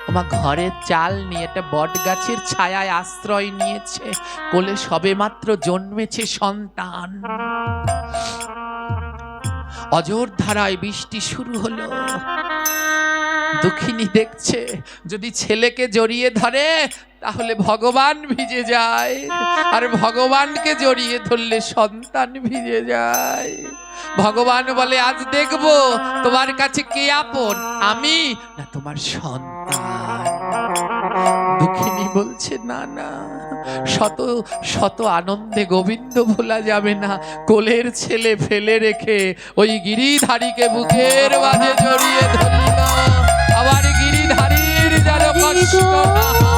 আমার ঘরের চাল নিয়ে একটা বট গাছের ছায়ায় আশ্রয় নিয়েছে, কোলে সবে মাত্র জন্মেছে সন্তান। অজর ধারায় বৃষ্টি শুরু হলো। দুঃখিনী দেখছে যদি ছেলেকে জড়িয়ে ধরে তাহলে ভগবান ভিজে যায়, আর ভগবানকে জড়িয়ে ধরলে সন্তান ভিজে যায়। ভগবান বলে, আজ দেখবো তোমার কাছে কে আপন, আমি না তোমার সন্তান। দুঃখিনী বলছে, না না, শত শত আনন্দে গোবিন্দ ভোলা যাবে না। কোলের ছেলে ফেলে রেখে ওই গিরিধারীকে বুকের মাঝে জড়িয়ে ধরল। আবার গিরিধারীর যেন কষ্ট না হয়।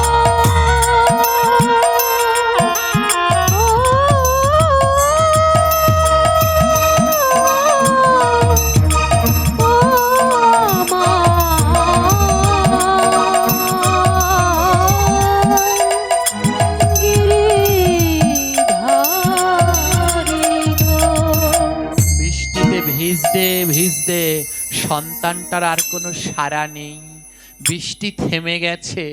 ভিজতে ভিজতে সন্তানটার আর কোনো সাড়া নেই, বৃষ্টি থেমে গেছে।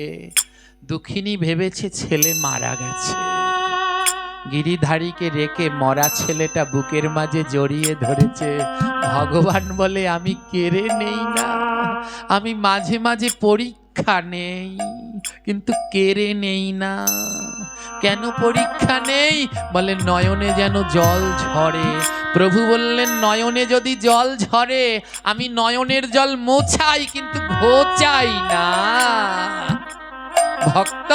দুঃখিনী ভেবেছে ছেলে মারা গেছে। গিরিধারীকে রেখে মরা ছেলেটা বুকের মাঝে জড়িয়ে ধরেছে। ভগবান বলে, আমি কেড়ে নেই না, আমি মাঝে মাঝে পরীক্ষা নেই, কিন্তু কেড়ে নেই না। কেন পরীক্ষা নেই? বলে, নয়নে যেন জল ঝরে। প্রভু বললেন, নয়নে যদি জল ঝরে আমি নয়নের জল মোছাই, কিন্তু ঘোচাই না। ভক্ত,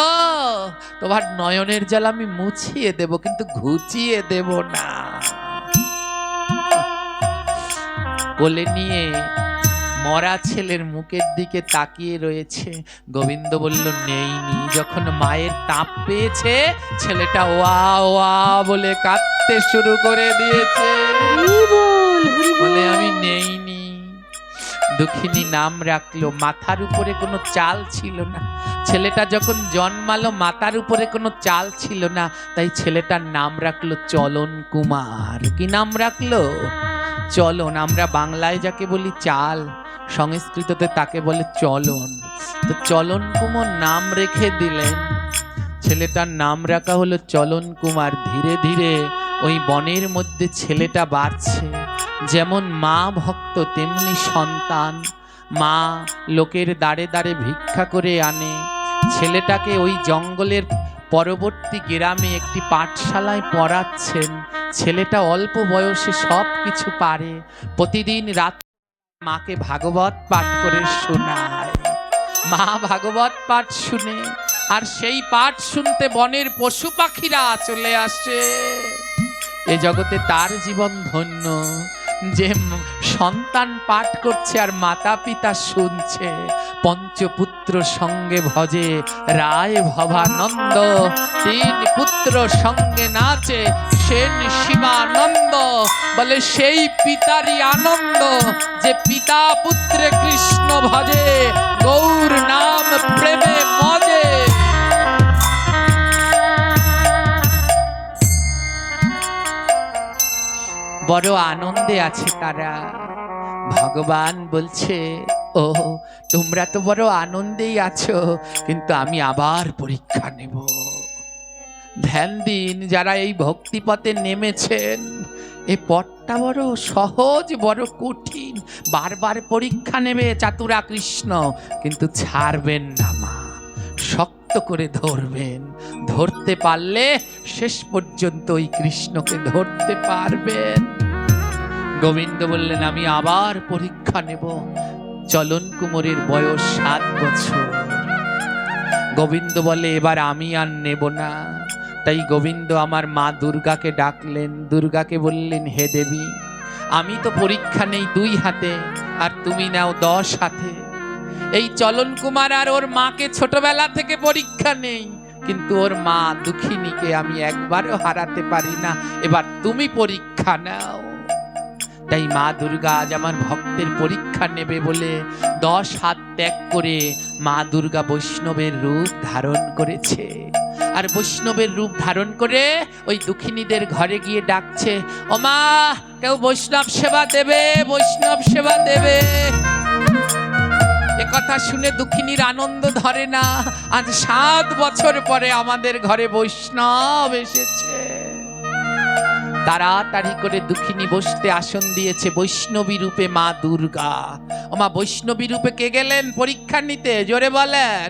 তোমার নয়নের জল আমি মুছিয়ে দেব, কিন্তু ঘুচিয়ে দেব না। কোলে নিয়ে মরা ছেলের মুখের দিকে তাকিয়ে রয়েছে। গোবিন্দ বলল, নেইনি। যখন মায়ের তাপ পেয়েছে ছেলেটা ওয়া ওয়া বলে কাঁদতে শুরু করে দিয়েছে। হরি বল। বলে আমি নেইনি। দুঃখিনী নাম রাখলো। মাথার উপরে কোনো চাল ছিল না। ছেলেটা যখন জন্মালো মাথার উপরে কোনো চাল ছিল না, তাই ছেলেটার নাম রাখলো চলন কুমার। কি নাম রাখলো? চলন। আমরা বাংলায় যাকে বলি চাল, সংস্কৃততে তাকে বলে চলন। তো চলন কুমার নাম রেখে দিলেন। ছেলেটার নাম রাখা হলো চলন কুমার। ধীরে ধীরে ওই বনের মধ্যে ছেলেটা বাড়ছে। যেমন মা ভক্ত তেমনি সন্তান। মা লোকের দাঁড়ে দাঁড়ে ভিক্ষা করে আনে। ছেলেটাকে ওই জঙ্গলের পরবর্তী গ্রামে একটি পাঠশালায় পড়াচ্ছেন। ছেলেটা অল্প বয়সে সব কিছু পারে। প্রতিদিন রাত মাকে ভাগবত পাঠ করে শোনায়। মা ভাগবত পাঠ শুনে, আর সেই পাঠ শুনতে বনের পশু পাখিরা চলে আসে। এ জগতে তার জীবন ধন্য যে সন্তান পাঠ করছে আর মাতা পিতা শুনছে। পঞ্চপুত্র সঙ্গে ভজে রায় ভবানন্দ, তিন পুত্র সঙ্গে নাচে সেন শিবানন্দ। বলে সেই পিতারই আনন্দ যে পিতা পুত্রে কৃষ্ণ ভজে, গৌর নাম প্রেমে মজে। বড় আনন্দে আছে তারা। ভগবান বলছে, ও তোমরা তো বড় আনন্দেই আছো, কিন্তু আমি আবার পরীক্ষা নেব। ধ্যান দিন, যারা এই ভক্তিপথে নেমেছেন, এই পথটা বড় সহজ, বড় কঠিন। বারবার পরীক্ষা নেবে চাতুরা কৃষ্ণ, কিন্তু ছাড়বেন না মা, শক্ত করে ধরবেন। ধরতে পারলে শেষ পর্যন্ত ওই কৃষ্ণকে ধরতে পারবেন। গোবিন্দ বললেন, আমি আবার পরীক্ষা নেব। চলন কুমারের বয়স 7 বছর। গোবিন্দ বলে, এবার আমি আর নেব না। তাই গোবিন্দ আমার মা দুর্গাকে ডাকলেন। দুর্গাকে বললেন, হে দেবী, আমি তো পরীক্ষা নেই 2 হাতে, আর তুমি নাও 10 হাতে। এই চলন কুমার আর ওর মাকে ছোটবেলা থেকে পরীক্ষা নেই, কিন্তু ওর মা দুঃখিনীকে আমি একবারও হারাতে পারি না। এবার তুমি পরীক্ষা নাও। তাই মা দুর্গা আজ আমার ভক্তের পরীক্ষা নেবে বলে 10 হাত ত্যাগ করে মা দুর্গা বৈষ্ণবের রূপ ধারণ করেছে। আর বৈষ্ণবের রূপ ধারণ করে ওই দুঃখিনীদের ঘরে গিয়ে ডাকছে, ও মা, কেউ বৈষ্ণব সেবা দেবে, বৈষ্ণব সেবা দেবে। এ কথা শুনে দুঃখিনীর আনন্দ ধরে না। আজ 7 বছর পরে আমাদের ঘরে বৈষ্ণব এসেছে। তাড়াতাড়ি করে দুঃখিনী বসতে আসন দিয়েছে বৈষ্ণবী রূপে মা দুর্গা। ও মা, বৈষ্ণবী রূপে কে গেলেন পরীক্ষা নিতে? জোরে বলেন।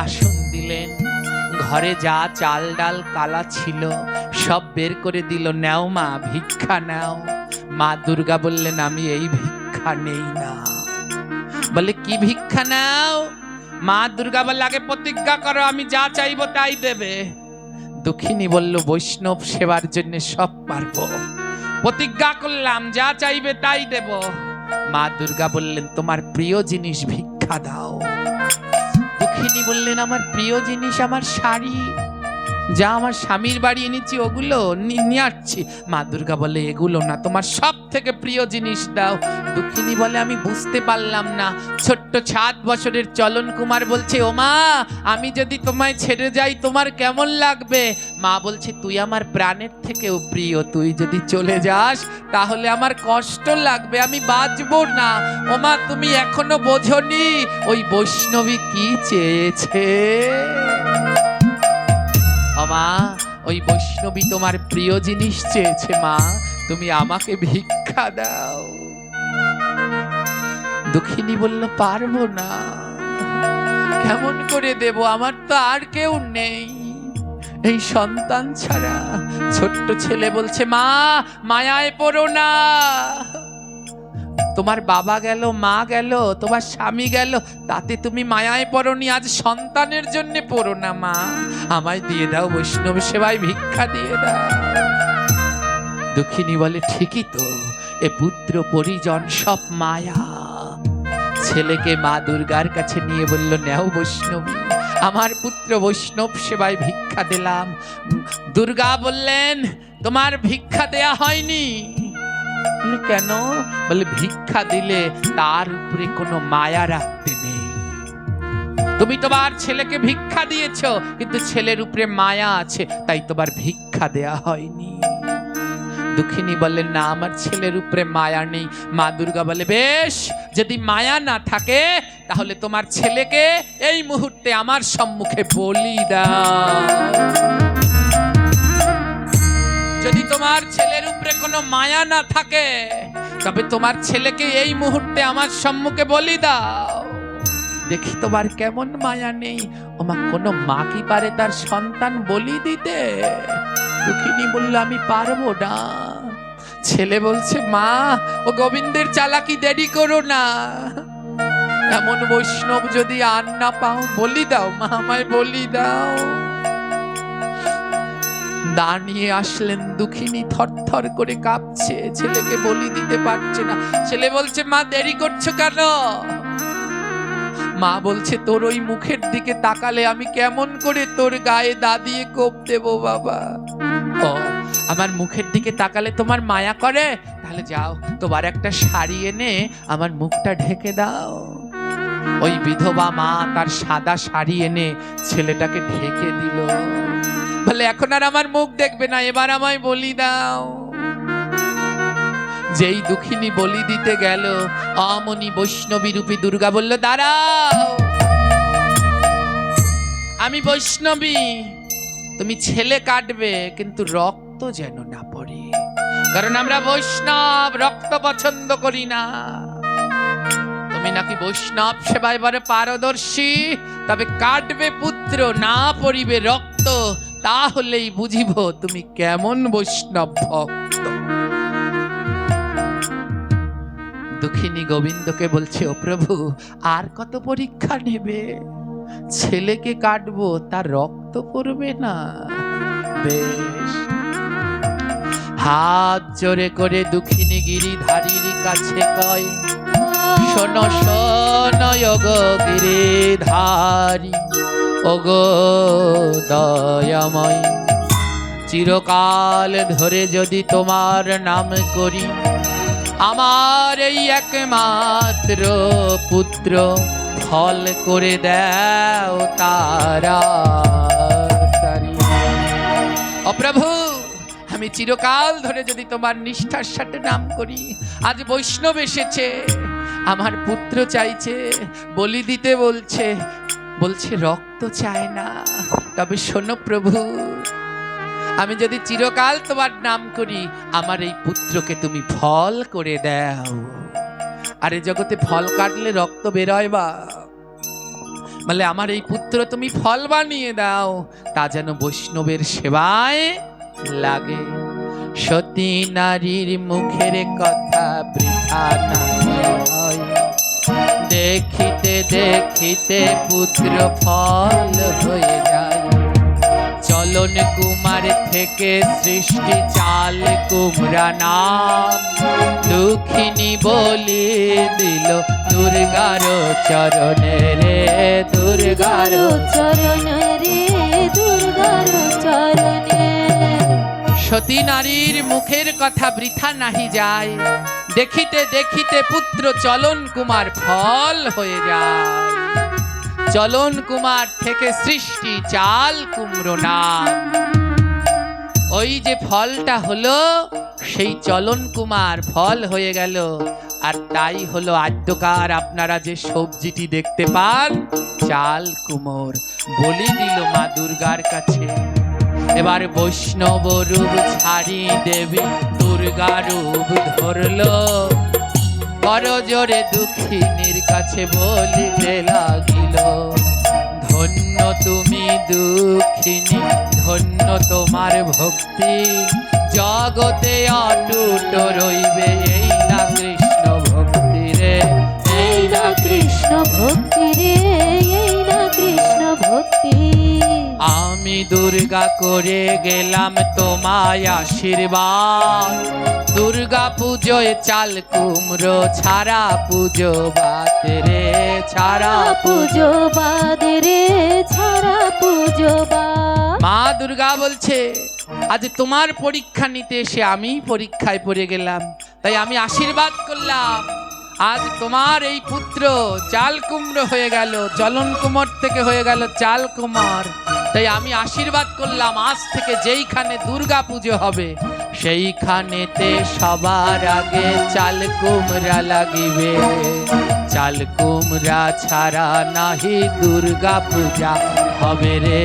আসন দিলেন। ঘরে যা চাল ডাল কালা ছিল সব বের করে দিল। নাও মা, ভিক্ষা নাও। মা দুর্গা বললেন, আমি এই ভিক্ষা নেই না। বলে, কি ভিক্ষা নাও? মা দুর্গা বললে, আগে প্রতিজ্ঞা করো, আমি যা চাইবো তাই দেবে। দুঃখিনী বলল, বৈষ্ণব সেবার জন্য সব পারবো। প্রতিজ্ঞা করলাম, যা চাইবে তাই দেব। মা দুর্গা বললেন, তোমার প্রিয় জিনিস ভিক্ষা দাও। দুঃখিনী বললেন, আমার প্রিয় জিনিস আমার শাড়ি, যা আমার স্বামীর বাড়ি এনেছি ওগুলো নিয়ে আসছি। মা দুর্গা বলে, এগুলো না, তোমার সব থেকে প্রিয় জিনিস দাও। দুঃখিনী বলে, আমি বুঝতে পারলাম না। ছোট্ট 7 বছরের চলন কুমার বলছে, ও মা, আমি যদি তোমায় ছেড়ে যাই তোমার কেমন লাগবে? মা বলছে, তুই আমার প্রাণের থেকেও প্রিয়, তুই যদি চলে যাস তাহলে আমার কষ্ট লাগবে, আমি বাঁচবো না। ও মা, তুমি এখনো বোঝনি ওই বৈষ্ণবী কি চেয়েছে? মা, ওই বৈষ্ণবী তোমার প্রিয় জিনিস চেয়েছে। মা, তুমি আমাকে ভিক্ষা দাও। দুঃখিনী বলল, পারবো না। কেমন করে দেব? আমার তো আর কেউ নেই এই সন্তান ছাড়া। ছোট্ট ছেলে বলছে, মা, মায়ায় পড়ো না। তোমার বাবা গেল, মা গেল, তোমার স্বামী গেল, তাতে তুমি মায়ায় পড়নি, আজ সন্তানের জন্য পড়ো না। মা, আমায় দিয়ে দাও, বৈষ্ণব সেবায় ভিক্ষা দিয়ে দাও। দুঃখিনী বলে, ঠিকই তো, এ পুত্র পরিজন সব মায়া। ছেলেকে মা দুর্গার কাছে নিয়ে বলল, নেও বৈষ্ণবী, আমার পুত্র বৈষ্ণব সেবায় ভিক্ষা দিলাম। দুর্গা বললেন, তোমার ভিক্ষা দেয়া হয়নি, বলে কেন? বলে ভিক্ষা দিলে তার উপরে কোনো মায়া রাখতে নেই। তুমি তোমার ছেলেকে ভিক্ষা দিয়েছো, কিন্তু ছেলের উপরে মায়া আছে, তাই তোমার ভিক্ষা দেয়া হয়নি। দুঃখিনী বললেন না, আমার ছেলের উপরে মায়া নেই। মা দুর্গা বলে বেশ, যদি মায়া না থাকে তাহলে তোমার ছেলেকে এই মুহূর্তে আমার সম্মুখে বলি দাও। যদি তোমার ছেলের উপরে কোনো মায়া না থাকে তবে তোমার ছেলেকে এই মুহূর্তে আমার সম্মুখে বলি দাও, দেখি তোমার কেমন মায়া নেই। ওমা, কোনো মা কি পারে তার সন্তান বলি দিতে? দুঃখিনী বলল আমি পারবো না। ছেলে বলছে মা, ও গোবিন্দের চালাকি দেরি করো না, এমন বৈষ্ণব যদি আর না পাও বলি দাও মা, আমায় বলি দাও। দাঁড়িয়ে আসলেন দুঃখিনী, থরথর করে কাঁপছে, ছেলেকে বলি দিতে পারছে না। ছেলে বলছে মা দেরি করছো কেন? মা বলছে তোর ওই মুখের দিকে তাকালে আমি কেমন করে তোর গায়ে দা দিয়ে কোপ দেব বাবা। ও, আমার মুখের দিকে তাকালে তোমার মায়া করে? তাহলে যাও, তোমার একটা শাড়ি এনে আমার মুখটা ঢেকে দাও। ওই বিধবা মা তার সাদা শাড়ি এনে ছেলেটাকে ঢেকে দিল। বলে এখন আর আমার মুখ দেখবে না, এবার আমায় বলি দাও। যেই দুঃখিনী বলি দিতে গেল, অমনি বৈষ্ণবী রূপী দুর্গা বলল দাঁড়াও, আমি বৈষ্ণবী, তুমি ছেলে কাটবে কিন্তু রক্ত যেন না পড়ে, কারণ আমরা বৈষ্ণব রক্ত পছন্দ করি না। তুমি নাকি বৈষ্ণব সেবায় এবারে পারদর্শী, তবে কাটবে পুত্র, না পড়িবে রক্ত, তাহলেই বুঝিব তুমি কেমন বৈষ্ণব ভক্ত। দুঃখিনী গোবিন্দকে বলছে ও প্রভু, আর কত পরীক্ষা নেবে? ছেলেকে কাটবো, তার রক্ত পড়বে না? বেশ। হাত জোরে করে দুঃখিনী গিরিধারীর কাছে কয়, শোনো শোনো ওগো গিরিধারী, ওগো দয়াময়, চিরকাল ধরে যদি তোমার নাম করি, আমার এই একমাত্র পুত্র ফল করে দাও তাড়াতাড়ি। ও প্রভু, আমি চিরকাল ধরে যদি তোমার নিষ্ঠার সাথে নাম করি, আজ বৈষ্ণব এসেছে, আমার পুত্র চাইছে, বলি দিতে বলছে, বলছে রক্ত চায় না, তবে শোনো প্রভু, আমি যদি চিরকাল তোমার নাম করি, আমার এই পুত্রকে তুমি ফল করে দাও। আরে জগতে ফল কাটলে রক্ত বেরোয় বা? বলে আমার এই পুত্র তুমি ফল বানিয়ে দাও, তা যেন বৈষ্ণবের সেবায় লাগে। সতী নারীর মুখের কথা বৃথা নাই হয়, দেখিতে দেখিতে পুত্র ফল হয়ে যায়। চলন কুমার থেকে সৃষ্টি চাল কুমরা নাম, দুঃখিনী বলি দিল দুর্গার চরণে রে, দুর্গার চরণে রে, দুর্গার চরণে। সতী নারীর মুখের কথা বৃথা নাহি যায়, দেখিতে দেখিতে পুত্র চলন কুমার ফল হয়ে যায়। চলন কুমার থেকে সৃষ্টি চাল কুমড়ো নাম। ওই যে ফলটা হলো, সেই চলন কুমার ফল হয়ে গেল। আর তাই হলো আদ্যকার আপনারা যে সবজিটি দেখতে পান, চাল কুমোর, বলি দিল মা দুর্গার কাছে। এবার বৈষ্ণব রূপ ছাড়ি দেবী দুর্গা রূপ ধরলো, করজোরে দুঃখিনীর কাছে বলিতে লাগিল, ধন্য তুমি দুঃখিনী, ধন্য তোমার ভক্তি, জগতে অটুট রইবে এই না কৃষ্ণ ভক্তি রে, এই না কৃষ্ণ ভক্তি রে, এই না কৃষ্ণ ভক্তি। আমি দুর্গা করে গেলাম তোমায় আশীর্বাদ, দুর্গা পুজোয় চাল কুমড়ো ছাড়া পুজো বাদ রে, ছাড়া পুজো বাদ রে, ছাড়া পুজো বাদ। মা দুর্গা বলছে আজ তোমার পরীক্ষা নিতে এসে আমি পরীক্ষায় পড়ে গেলাম, তাই আমি আশীর্বাদ করলাম, আজ তোমার এই পুত্র চাল কুমড়ো হয়ে গেল, চলন কুমার থেকে হয়ে গেল চাল কুমার। তাই আমি আশীর্বাদ করলাম, আজ থেকে যেইখানে দুর্গা পুজো হবে সেইখানেতে সবার আগে চাল কুমড়া লাগিবে। চাল কুমড়া ছাড়া নাহি দুর্গা পূজা হবে রে,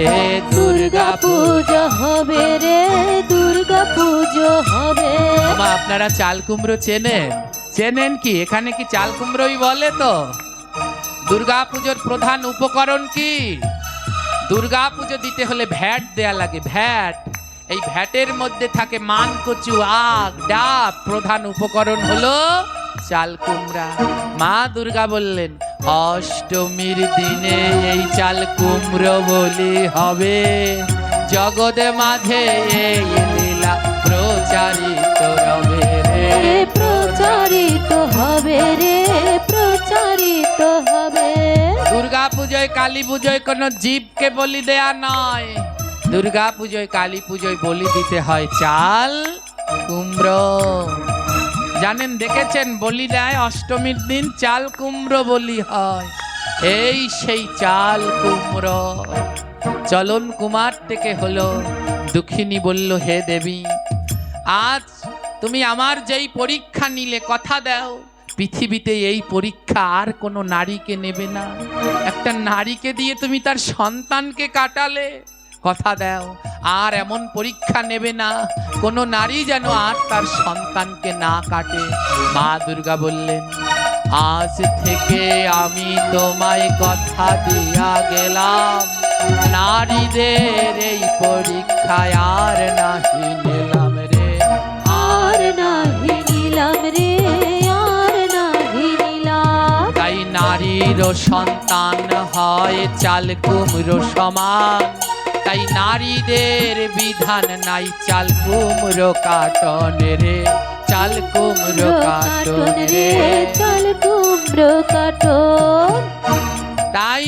দুর্গা পুজো হবে রে, দুর্গা পুজো হবে। মা আপনারা চাল কুমড়ো চেনেন? চেনেন কি? এখানে কি চাল কুমড়োই বলে? তো দুর্গা পুজোর প্রধান উপকরণ কি? দুর্গা পুজো দিতে হলে ভ্যাট দেয়া লাগে, ভ্যাট। এই ভ্যাটের মধ্যে থাকে মান কচু, আখ, ডাব। প্রধান উপকরণ হলো চাল কুমড়া। মা দুর্গা বললেন, অষ্টমীর দিনে এই চাল কুমড়ো বলি হবে, জগতে মাঝে এই লীলা প্রচারিত রবে রে, প্রচারিত হবে রে, প্রচারিত হবে। দুর্গা পুজোয় কালী পুজোয় কোনো জীবকে বলি দেয়া নয়। দুর্গা পুজোয় কালী পুজোয় বলি দিতে হয় চাল কুমড়ো। জানেন, দেখেছেন বলি দেয় অষ্টমীর দিন চাল কুমড়ো বলি হয়। এই সেই চাল কুমড়ো। চলন কুমার থেকে হলো। দুঃখিনী বলল, হে দেবী, আজ তুমি আমার যেই পরীক্ষা নিলে, কথা দাও পৃথিবীতে এই পরীক্ষা আর কোনো নারীকে নেবে না। একটা নারীকে দিয়ে তুমি তার সন্তানকে কাটালে, কথা দাও আর এমন পরীক্ষা নেবে না, কোনো নারী যেন আর তার সন্তানকে না কাটে। মা দুর্গা বললেন, আজ থেকে আমি তোমায় কথা দিয়া গেলাম, নারীদের এই পরীক্ষায় আর নাহি নিলাম রে, আর নাহি নিলাম রে, আর নাহি নিলাম। তাই নারীর সন্তান হয় চাল কুমড়ো সমান। তাই নারীদের বিধান নাই চাল কুমড়ো কাটন রে, চাল কুমড়ো কাটন রে, চাল কুমড়ো কাটন। তাই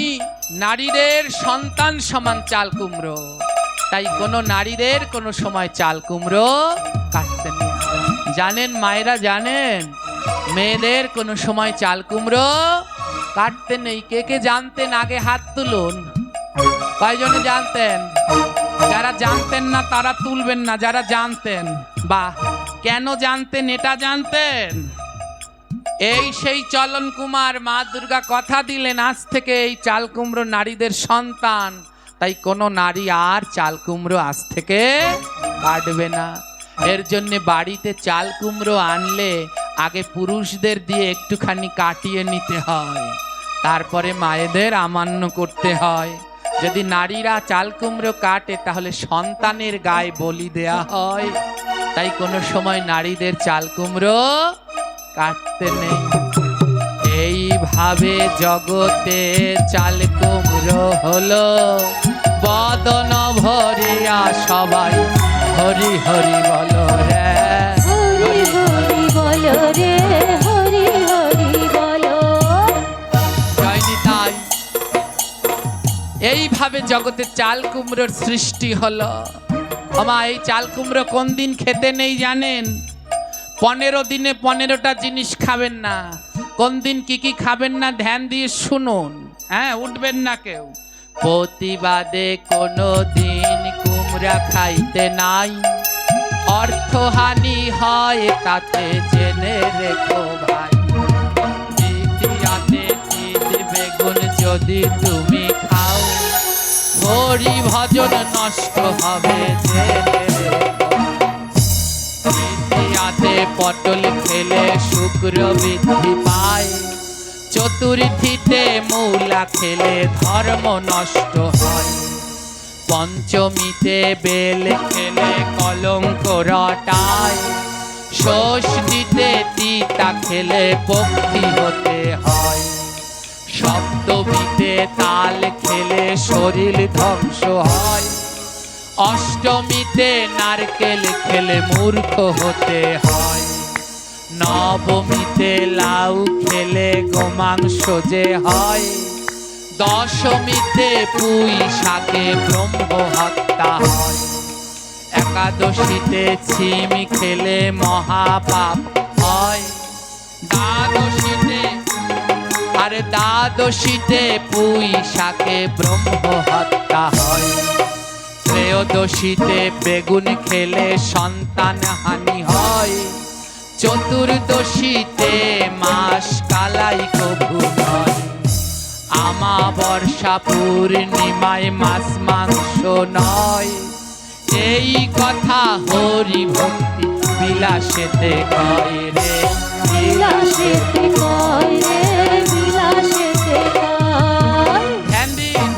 নারীদের সন্তান সমান চাল কুমড়ো। তাই কোনো নারীদের কোনো সময় চাল কুমড়ো কাটতে নেই। জানেন মায়েরা, জানেন মেয়েদের কোনো সময় চাল কুমড়ো কাটতে নেই। কে কে জানতেন? আগে হাত তুলুন। কয়জনে জানতেন? যারা জানতেন না তারা তুলবেন না। যারা জানতেন, বাহ, কেন জানতেন? এটা জানতেন, এই সেই চলন কুমার মা দুর্গা কথা দিলেন, আজ থেকে এই চাল কুমড়ো নারীদের সন্তান। তাই কোনো নারী আর চাল কুমড়ো আজ থেকে কাটবে না। এর জন্য বাড়িতে চাল কুমড়ো আনলে আগে পুরুষদের দিয়ে একটুখানি কাটিয়ে নিতে হয়, তারপরে মায়েদের আমান্য করতে হয়। যদি নারীরা চাল কুমড়ো কাটে তাহলে সন্তানের গায়ে বলি দেয়া হয়। তাই কোনো সময় নারীদের চাল কুমড়ো কাটতে নেই। এইভাবে জগতে চাল কুমড়ো হলো, বদন ভরিয়া সবাই হরি হরি বলো রে, হরি হরি বলো রে, হরি হরি বলো। জয়নি। তাই এইভাবে জগতে চাল কুমড়োর সৃষ্টি হলো। আমা এই চাল কুমড়ো কোন দিন খেতে নেই জানেন? 15 দিনে 15টা জিনিস খাবেন না। কোন দিন কি কি খাবেন না ধ্যান দিয়ে শুনুন, হ্যাঁ, উঠবেন না কেউ। প্রতিবাদে কোনো দিন কুমড়া খাইতে নাই, অর্থহানি হয় তাতে জেনে রেখো ভাই। দ্বিতীয়াতে তিল বেগুন যদি তুমি খাও, হরি ভজন নষ্ট হবে জেনে রেখো। তৃতীয়াতে পটল খেলে শুক্র বৃদ্ধি পায়, চতুর্থীতে মূলা খেলে ধর্ম নষ্ট হয়, পঞ্চমীতে বেল খেলে কলঙ্ক রটায়, ষষ্ঠীতে তিতা খেলে পক্ষী হতে হয়, সপ্তমীতে তাল খেলে শরীর ধ্বংস হয়, অষ্টমীতে নারকেল খেলে মূর্খ হতে হয়, নবমীতে লাউ খেলে গোমাংস যে হয়, দশমীতে পুঁই শাকে ব্রহ্ম হত্যা হয়, একাদশীতে ছিম খেলে মহাপাপ হয়। দ্বাদশীতে আরে দ্বাদশীতে পুঁই শাকে ব্রহ্ম হত্যা হয়। ত্রয়োদশীতে বেগুন খেলে সন্তান হানি হয়। চতুর্দশীতে মাস কালাই কভু নয়। আমাবর্ষা পূর্ণিমায় মাছ মাংস নয়। এই কথা হরি ভক্তি বিলাসেতে কয় রে, বিলাসেতে কয় রে, বিলাসেতে কয়। ধ্যান দিন,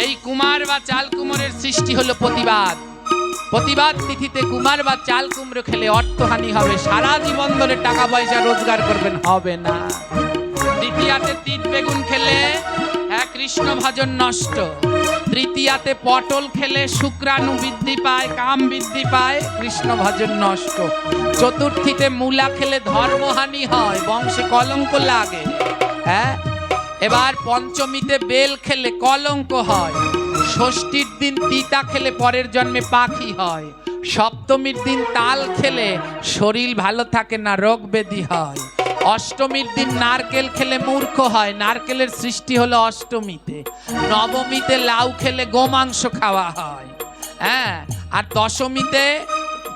এই কুমার বা চাল কুমোরের সৃষ্টি হলো প্রতিবাদ। প্রতিবাদ তিথিতে কুমার বা চাল কুমড়ো খেলে অর্থহানি হবে, সারা জীবন ধরে টাকা পয়সা রোজগার করবেন, হবে না। দ্বিতীয়াতে তিত বেগুন খেলে কৃষ্ণ ভজন নষ্ট। তৃতীয়াতে পটল খেলে শুক্রাণু বৃদ্ধি পায়, কাম বৃদ্ধি পায়, কৃষ্ণ ভজন নষ্ট। চতুর্থীতে মূলা খেলে ধর্মহানি হয়, বংশে কলঙ্ক লাগে। হ্যাঁ, এবার পঞ্চমীতে বেল খেলে কলঙ্ক হয়। ষষ্ঠীর দিন তিতা খেলে পরের জন্মে পাখি হয়। সপ্তমীর দিন তাল খেলে শরীর ভালো থাকে না, রোগ ব্যাধি হয়। অষ্টমীর দিন নারকেল খেলে মূর্খ হয়, নারকেলের সৃষ্টি হলো অষ্টমীতে। নবমীতে লাউ খেলে গোমাংস খাওয়া হয়। হ্যাঁ, আর দশমীতে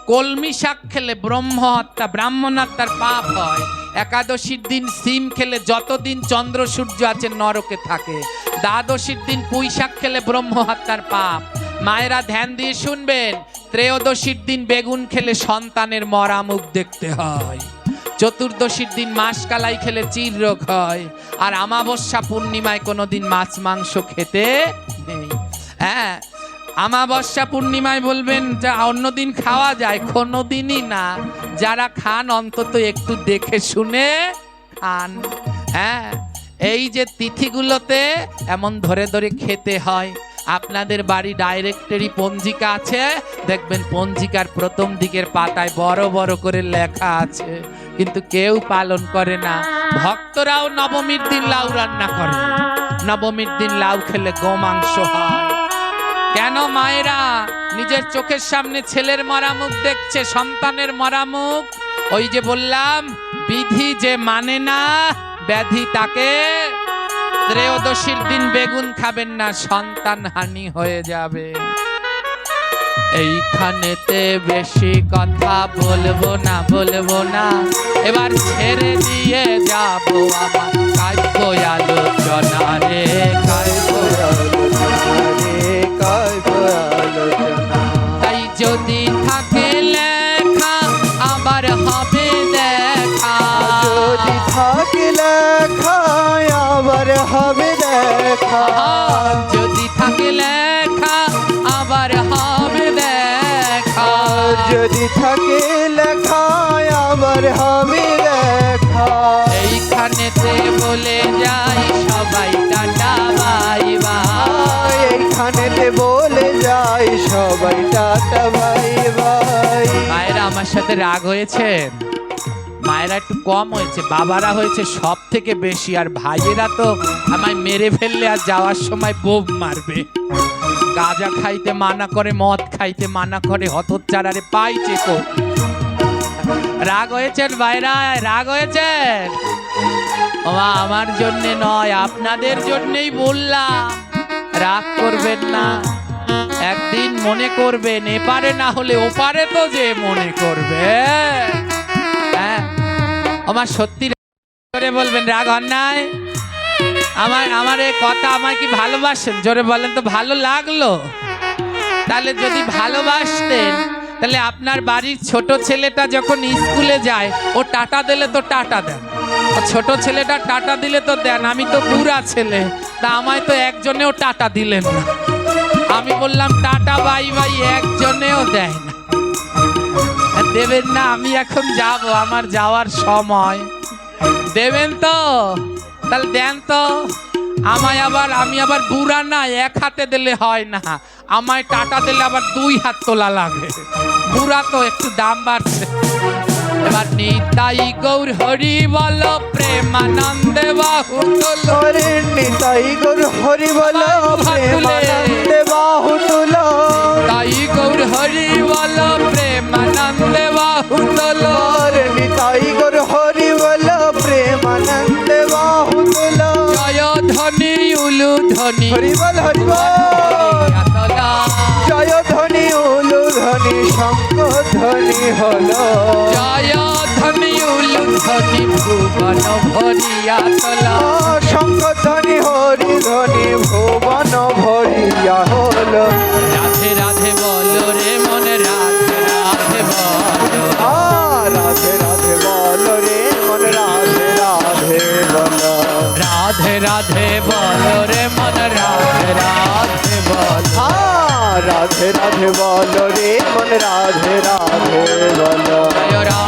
কলমি শাক খেলে ব্রহ্ম হত্যা, ব্রাহ্মণ হত্যার পাপ হয়। একাদশীর দিন সিম খেলে যতদিন চন্দ্র সূর্য আছে নরকে থাকে। দ্বাদশীর দিন পুঁই শাক খেলে ব্রহ্ম হত্যার পাপ। মায়েরা ধ্যান দিয়ে শুনবেন, ত্রয়োদশীর দিন বেগুন খেলে সন্তানের মরা মুখ দেখতে হয়। চতুর্দশীর দিন মাস কালাই খেলে চির রোগ হয়। আর আমাবস্যা পূর্ণিমায় কোনোদিন মাছ মাংস খেতে নেই। হ্যাঁ, আমাবস্যা পূর্ণিমায় বলবেন যা অন্যদিন খাওয়া যায়, কোনোদিনই না। যারা খান অন্তত একটু দেখে শুনে খান। হ্যাঁ, এই যে তিথিগুলোতে এমন ধরে ধরে খেতে হয়। আপনাদের বাড়ি ডাইরেক্টরি পঞ্জিকা আছে, দেখবেন পঞ্জিকার প্রথম দিকের পাতায় বড় বড় করে লেখা আছে, কিন্তু কেউ পালন করে না। ভক্তরাও নবমীর দিন লাউ রান্না করে, নবমীর দিন লাউ খেলে গোমাংস হয়। কেন মায়েরা নিজের চোখের সামনে ছেলের মরামুখ দেখছে, সন্তানের মরামুখ? ওই যে বললাম, বিধি যে মানে না ব্যাধি তাকে। ত্রয়োদশীর দিন বেগুন খাবেন না, সন্তান হানি হয়ে যাবে। এইখানেতে বেশি কথা বলবো না, এবার ছেড়ে দিয়ে যাবো আমার কাব্য আলোচনা রে, কাব্য আলোচনা। তাই যদি থাকে লেখা আবার হবে দেখা, যদি থাকে লেখা আবার হবে দেখা, যদি থাকে লেখা আবার হবে দেখা, যদি থাকে লেখা আবার হবে দেখা। এইখানেতে বলে যাই সবাই টাটা বাই বাই, এইখানেতে বলে যাই সবাই টাটা বাই বাই। মায়েরা আমার সাথে রাগ হয়েছেন? মায়েরা একটু কম হয়েছে, বাবারা হয়েছে সব থেকে বেশি। আর ভাইয়েরা তো আমায় মেরে ফেললে আর যাওয়ার সময় বোম মারবে। গাঁজা খাইতে মানা করে, মদ খাইতে মানা করে, হতচ্ছাড়ারে পাইছে তো। রাগ হয়েছেন ভাইরা? রাগ হয়েছেন? ওমা, আমার জন্যে নয়, আপনাদের জন্যেই বললাম। রাগ করবেন না, একদিন মনে করবেন, এপারে না হলে ওপারে তো যে মনে করবে। হ্যাঁ, আমার সত্যি জোরে বলবেন, রাগ হন নাই? আমার এই কথা, আমায় কি ভালোবাসেন? জোরে বলেন তো, ভালো লাগলো? তাহলে যদি ভালোবাসতেন, তাহলে আপনার বাড়ির ছোট ছেলেটা যখন স্কুলে যায়, ও টাটা দিলে তো টাটা দেন, ও ছোট ছেলেটা টাটা দিলে তো দেন। আমি তো বুড়া ছেলে, তা আমায় তো একজনেও টাটা দিলেন না। আমি বললাম টাটা বাই বাই, একজনেও দেয় না। দেবেন না? আমি এখন যাব, আমার যাওয়ার সময়। দেবেন তো? তাহলে দেন তো। আমি আবার বুড়া না, এক হাতে দিলে হয় না, আমায় টাটা দিলে আবার 2 হাত তোলা লাগে। বুড়া তো একটু দাম বাড়ছে। এবার নিতাই গৌর হরি বল, প্রেমানন্দে বাহু তোলো, নিতাই গৌর হরি বল, প্রেমানন্দে বাহু তোলো। তাই গৌর হরি বল, প্রেমানন্দে বাহু তোলো। নিতাই গৌর ধ্বনি শঙ্খ ধ্বনি হলো জয় ধ্বনি উলু ধ্বনি ভুবন ভরিয়া তোলা শঙ্খ ধ্বনি হরি ধ্বনি ভুবন ভরিয়া হলো রাধে রাধে বলো রে মন রাধে রাধে বলো রাধে রাধে বলো রে মন রাধে রাধে বলো রাধে রাধে বলো রে মন রাধে রাধে বলো রাধে রাধে বলো রে মন রাধে রাধে বলো জয়